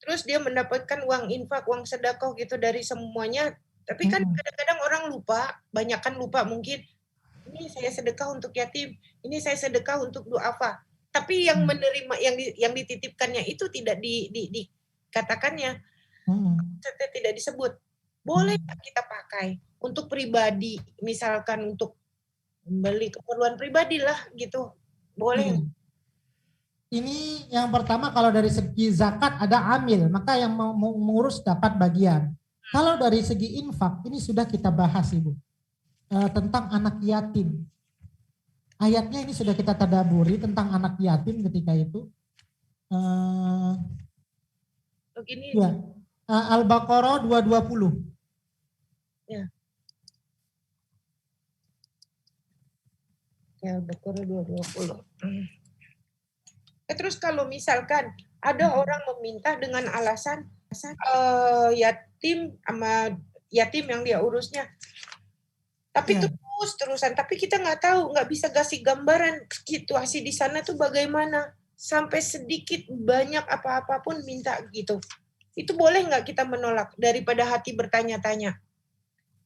terus dia mendapatkan uang infak, uang sedekah gitu dari semuanya, tapi kan kadang-kadang orang lupa, banyak kan lupa mungkin, ini saya sedekah untuk yatim, ini saya sedekah untuk duafa. Tapi yang menerima, yang dititipkannya itu tidak dikatakannya, tidak disebut. Boleh kita pakai untuk pribadi, misalkan untuk membeli keperluan pribadi lah gitu, boleh. Ini yang pertama, kalau dari segi zakat ada amil, maka yang mengurus dapat bagian. Kalau dari segi infak, ini sudah kita bahas Ibu, tentang anak yatim. Ayatnya ini sudah kita tadaburi tentang anak yatim ketika itu. Ya, Al-Baqarah 220. Ya. Al-Baqarah 220. Terus kalau misalkan ada orang meminta dengan alasan yatim sama yatim yang dia urusnya. Tapi Ya. terus-terusan, tapi kita nggak tahu, nggak bisa kasih gambaran situasi di sana tuh bagaimana. Sampai sedikit banyak apa-apa pun minta gitu. Itu boleh nggak kita menolak daripada hati bertanya-tanya?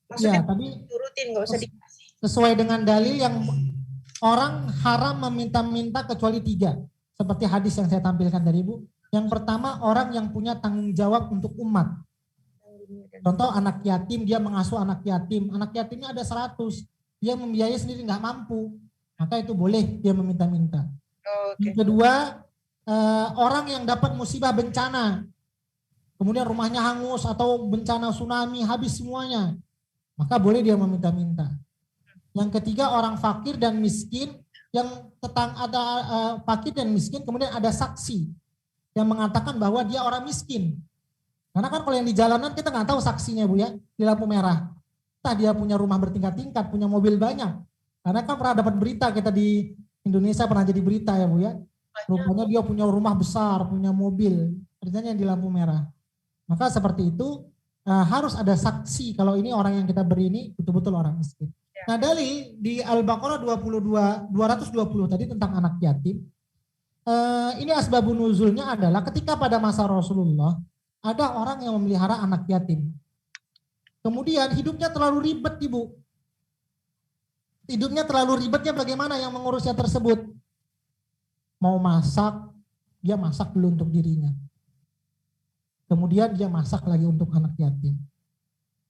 Maksudnya Ya, tapi turutin, nggak usah dikasih. sesuai dengan dalil yang orang haram meminta-minta kecuali 3. Seperti hadis yang saya tampilkan tadi Bu. Yang pertama orang yang punya tanggung jawab untuk umat. Contoh anak yatim, dia mengasuh anak yatim. Anak yatimnya ada 100. Dia membiayai sendiri nggak mampu. Maka itu boleh dia meminta-minta. Yang kedua, orang yang dapat musibah bencana. Kemudian rumahnya hangus atau bencana tsunami habis semuanya. Maka boleh dia meminta-minta. Yang ketiga orang fakir dan miskin yang ada fakir dan miskin, kemudian ada saksi yang mengatakan bahwa dia orang miskin. Karena kan kalau yang di jalanan kita nggak tahu saksinya Bu ya, di lampu merah. Entah dia punya rumah bertingkat-tingkat, punya mobil banyak. Karena kan pernah dapat berita kita di Indonesia pernah jadi berita ya Bu ya. Rupanya dia punya rumah besar, punya mobil, kerjanya di lampu merah. Maka seperti itu harus ada saksi kalau ini orang yang kita beri ini betul-betul orang miskin. Nah dalil di Al-Baqarah 220 tadi tentang anak yatim. Ini asbabun nuzulnya adalah ketika pada masa Rasulullah ada orang yang memelihara anak yatim. Kemudian hidupnya terlalu ribet Ibu. Hidupnya terlalu ribetnya bagaimana yang mengurusnya tersebut? Mau masak, dia masak dulu untuk dirinya. Kemudian dia masak lagi untuk anak yatim.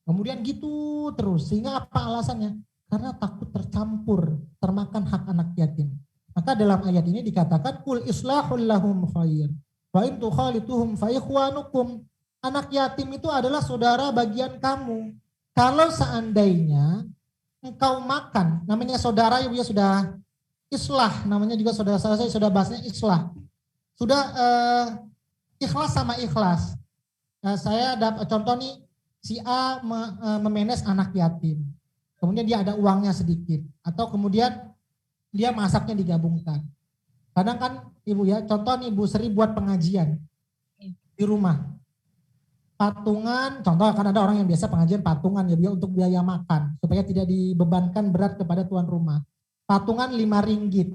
Kemudian gitu terus. Sehingga apa alasannya? Karena takut tercampur, termakan hak anak yatim. Maka dalam ayat ini dikatakan kul islahul lahum khair. Wa in tukhalituhum fa ikhwanukum. Anak yatim itu adalah saudara bagian kamu. Kalau seandainya engkau makan, namanya saudara ya sudah islah, namanya juga saudara saya sudah bahasnya islah. Sudah ikhlas sama ikhlas. Saya dapat contoh nih, si A memanage anak yatim. Kemudian dia ada uangnya sedikit. Atau kemudian dia masaknya digabungkan. Kadang kan Ibu ya, contoh nih Ibu Sri buat pengajian di rumah. Patungan, contoh kan ada orang yang biasa pengajian patungan ya untuk biaya makan. Supaya tidak dibebankan berat kepada tuan rumah. Patungan 5 ringgit.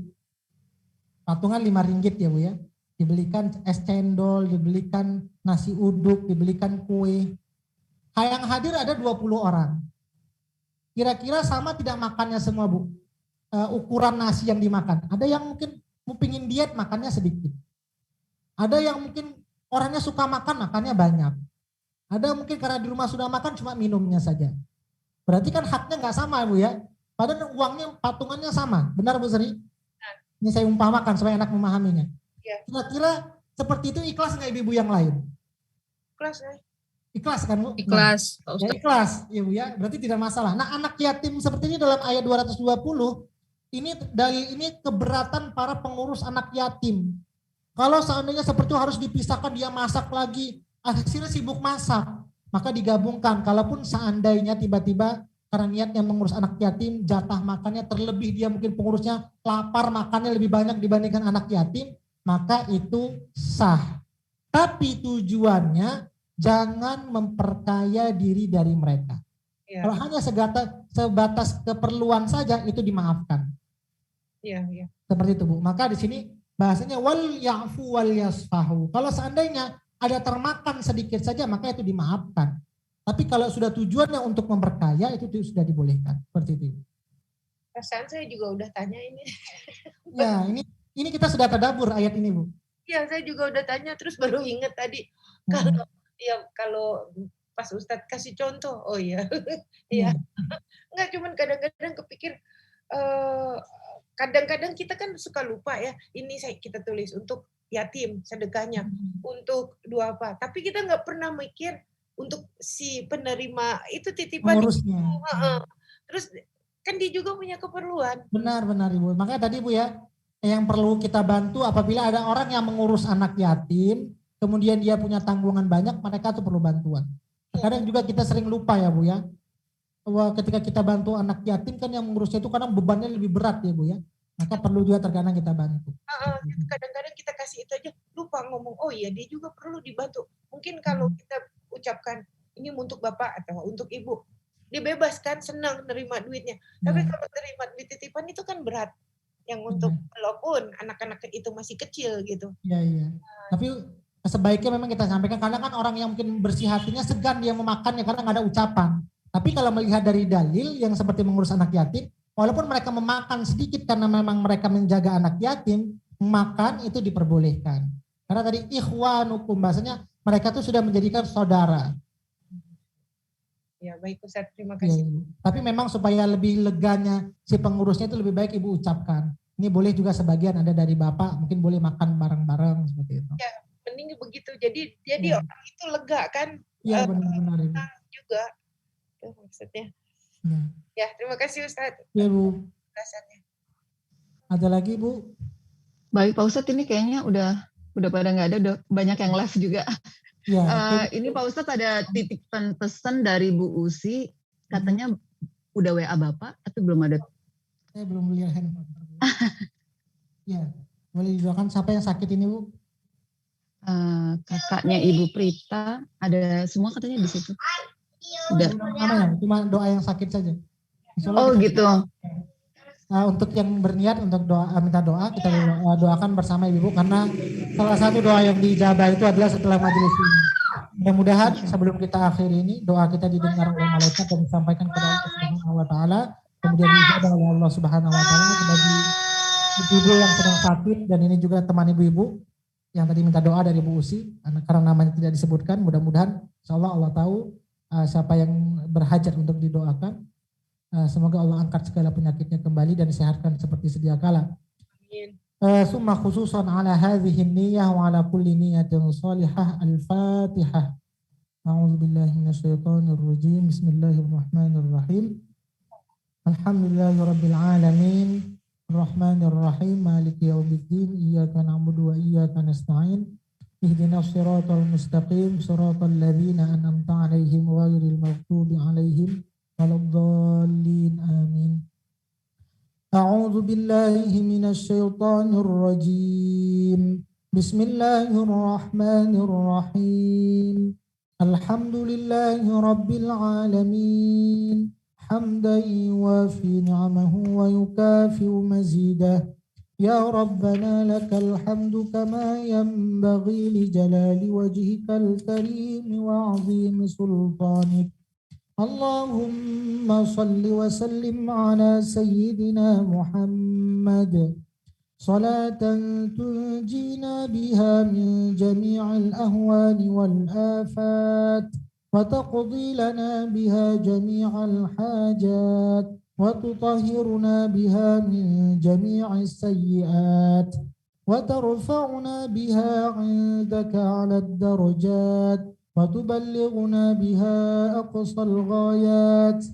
Patungan 5 ringgit ya Bu ya. Dibelikan es cendol, dibelikan nasi uduk, dibelikan kue. Yang hadir ada 20 orang. Kira-kira sama tidak makannya semua Bu? Ukuran nasi yang dimakan. Ada yang mungkin mau pingin diet makannya sedikit. Ada yang mungkin orangnya suka makan makannya banyak. Ada mungkin karena di rumah sudah makan cuma minumnya saja. Berarti kan haknya nggak sama Bu ya. Padahal uangnya patungannya sama. Benar Bu Sri? Ini saya umpamakan supaya enak memahaminya. Kira-kira seperti itu ikhlas nggak ibu-ibu yang lain? Ikhlas ya. Ikhlas kan Bu? Ikhlas, Pak Ya Ustadz. ikhlas ya Bu ya. Berarti tidak masalah. Nah anak yatim seperti ini dalam ayat 220 ini dalil ini keberatan para pengurus anak yatim. Kalau seandainya seperti itu harus dipisahkan, dia masak lagi, akhirnya sibuk masak, maka digabungkan. Kalaupun seandainya tiba-tiba karena niatnya mengurus anak yatim, jatah makannya terlebih, dia mungkin pengurusnya lapar, makannya lebih banyak dibandingkan anak yatim, maka itu sah. Tapi tujuannya jangan memperkaya diri dari mereka. Ya. Kalau hanya sebatas keperluan saja itu dimaafkan. Iya. Seperti itu Bu. Maka di sini bahasanya wal ya'fu wal yasfahu. Kalau seandainya ada termakan sedikit saja maka itu dimaafkan. Tapi kalau sudah tujuannya untuk memperkaya itu sudah dibolehkan. Seperti itu. Perasaan saya juga udah tanya ini. Ya, ini kita sudah tadabbur ayat ini Bu. Iya, saya juga udah tanya terus baru ingat tadi kalau pas Ustadz kasih contoh. Oh iya. Iya. Enggak, cuman kadang-kadang kepikir kadang-kadang kita kan suka lupa ya. Ini kita tulis untuk yatim sedekahnya, untuk duafa. Tapi kita nggak pernah mikir untuk si penerima itu titipan. Pengurusnya. Terus kan dia juga punya keperluan. Benar Ibu. Makanya tadi Bu ya, yang perlu kita bantu apabila ada orang yang mengurus anak yatim, kemudian dia punya tanggungan banyak, mereka tuh perlu bantuan. Kadang juga kita sering lupa ya Bu ya, bahwa ketika kita bantu anak yatim kan yang mengurusnya itu kadang bebannya lebih berat ya Bu ya. Maka perlu juga terkadang kita bantu. Kadang-kadang kita kasih itu aja, lupa ngomong, oh iya dia juga perlu dibantu. Mungkin kalau kita ucapkan, ini untuk bapak atau untuk ibu, dia bebas kan, senang nerima duitnya. Tapi kalau terima duit titipan itu kan berat. Yang untuk walaupun anak-anak itu masih kecil gitu. Iya. Tapi sebaiknya memang kita sampaikan, karena kan orang yang mungkin bersih hatinya segan dia memakannya karena nggak ada ucapan. Tapi kalau melihat dari dalil yang seperti mengurus anak yatim, walaupun mereka memakan sedikit karena memang mereka menjaga anak yatim, makan itu diperbolehkan. Karena tadi ikhwanukum, bahasanya mereka tuh sudah menjadikan saudara. Ya baik Ustaz, terima kasih. Ya. Tapi memang supaya lebih leganya si pengurusnya itu lebih baik ibu ucapkan. Ini boleh juga sebagian ada dari bapak, mungkin boleh makan bareng-bareng seperti itu. Ya, mending begitu. Jadi orang itu lega kan. Iya benar-benar ibu. Juga. Itu maksudnya. Ya, terima kasih Ustaz. Ya Bu. Pembahasannya. Ada lagi Bu? Baik Pak Ustadz, ini kayaknya udah pada nggak ada, udah banyak yang live juga. Ya, ini Pak Ustadz ada titipan pesan dari Bu Usi, katanya udah WA Bapak, tapi belum ada. Saya belum lihat handphone. Ya, boleh didoakan siapa yang sakit ini Bu? Kakaknya Ibu Prita, ada semua katanya di situ. Udah. Cuma doa yang sakit saja. Oh gitu. Untuk yang berniat untuk minta doa, kita doakan bersama Ibu, karena salah satu doa yang dijabah itu adalah setelah majelis ini. Mudah-mudahan sebelum kita akhiri ini doa kita didengar oleh malaikat dan disampaikan kepada Allah Subhanahu wa taala, kemudian dijabah oleh Allah Subhanahu wa taala bagi ibu yang sedang sakit, dan ini juga teman ibu-ibu yang tadi minta doa dari Bu Usi, karena namanya tidak disebutkan. Mudah-mudahan insyaallah Allah tahu siapa yang berhajat untuk didoakan. Semoga Allah angkat segala penyakitnya kembali dan disehatkan seperti sedia kala. Amin. Summa khususan ala hadhihi niyyah wa ala kulli niyyatin salihah. Al-Fatihah. A'udzubillahi minasyaitonir rajim. Bismillahirrahmanirrahim. Alhamdulillahirabbil alamin. Arrahmanir rahim. Maliki yaumiddin. Iyyaka na'budu wa iyyaka nasta'in. Ihdinas siratal mustaqim. Siratal ladzina an'amta 'alaihim ghairil maghdubi 'alaihim waladdallin. Amin. A'udzu billahi minasy syaithanir rajim. Bismillahirrahmanirrahim. Alhamdulillahi rabbil alamin. Hamdan yuwafi ni'amahu wa yukafi'u mazidah. Ya Rabbana lakal hamdu kama yanbaghi li jalali wajhikal karim wa 'azimi sultanik. Allahumma salli wa sallim ala sayyidina Muhammad salatan tunjina biha min jami'il ahwani wal afat wa taqdi lana biha jami'al hajat wa tutahhiruna biha min jami'is sayyi'at wa tarfa'una biha 'indaka 'ala ad-darajat وتبلغنا بها أقصى الغايات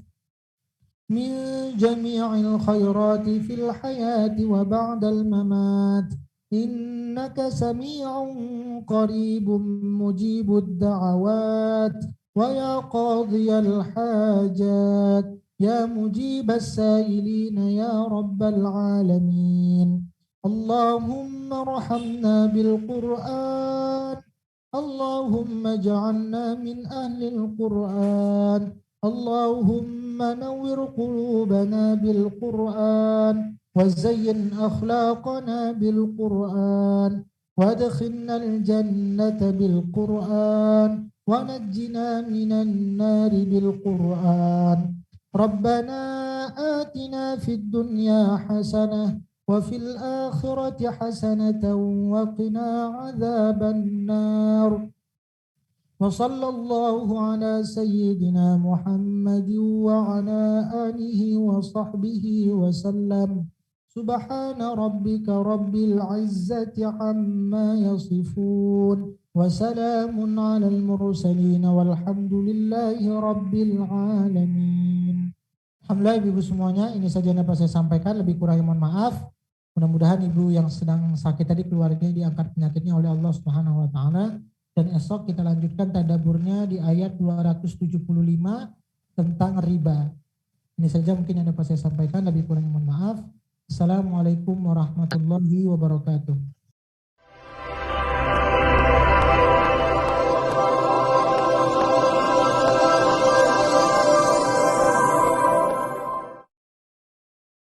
من جميع الخيرات في الحياة وبعد الممات إنك سميع قريب مجيب الدعوات ويا قاضي الحاجات يا مجيب السائلين يا رب العالمين اللهم ارحمنا بالقرآن اللهم اجعلنا من أهل القرآن اللهم نور قلوبنا بالقرآن وزين أخلاقنا بالقرآن وادخلنا الجنة بالقرآن ونجنا من النار بالقرآن ربنا آتنا في الدنيا حسنة وفي الآخرة حسنة وقنا عذاب النار وصلى الله على سيدنا محمد وعلى آله وصحبه وسلم سبحان ربك رب العزة عما يصفون وسلام على المرسلين والحمد لله رب العالمين. Alhamdulillah ibu semuanya, ini saja yang dapat saya sampaikan, lebih kurangnya mohon maaf. Mudah-mudahan ibu yang sedang sakit tadi keluarganya diangkat penyakitnya oleh Allah Subhanahu wa taala, dan esok kita lanjutkan tadaburnya di ayat 275 tentang riba. Ini saja mungkin yang dapat saya sampaikan, lebih kurangnya mohon maaf. Assalamualaikum warahmatullahi wabarakatuh.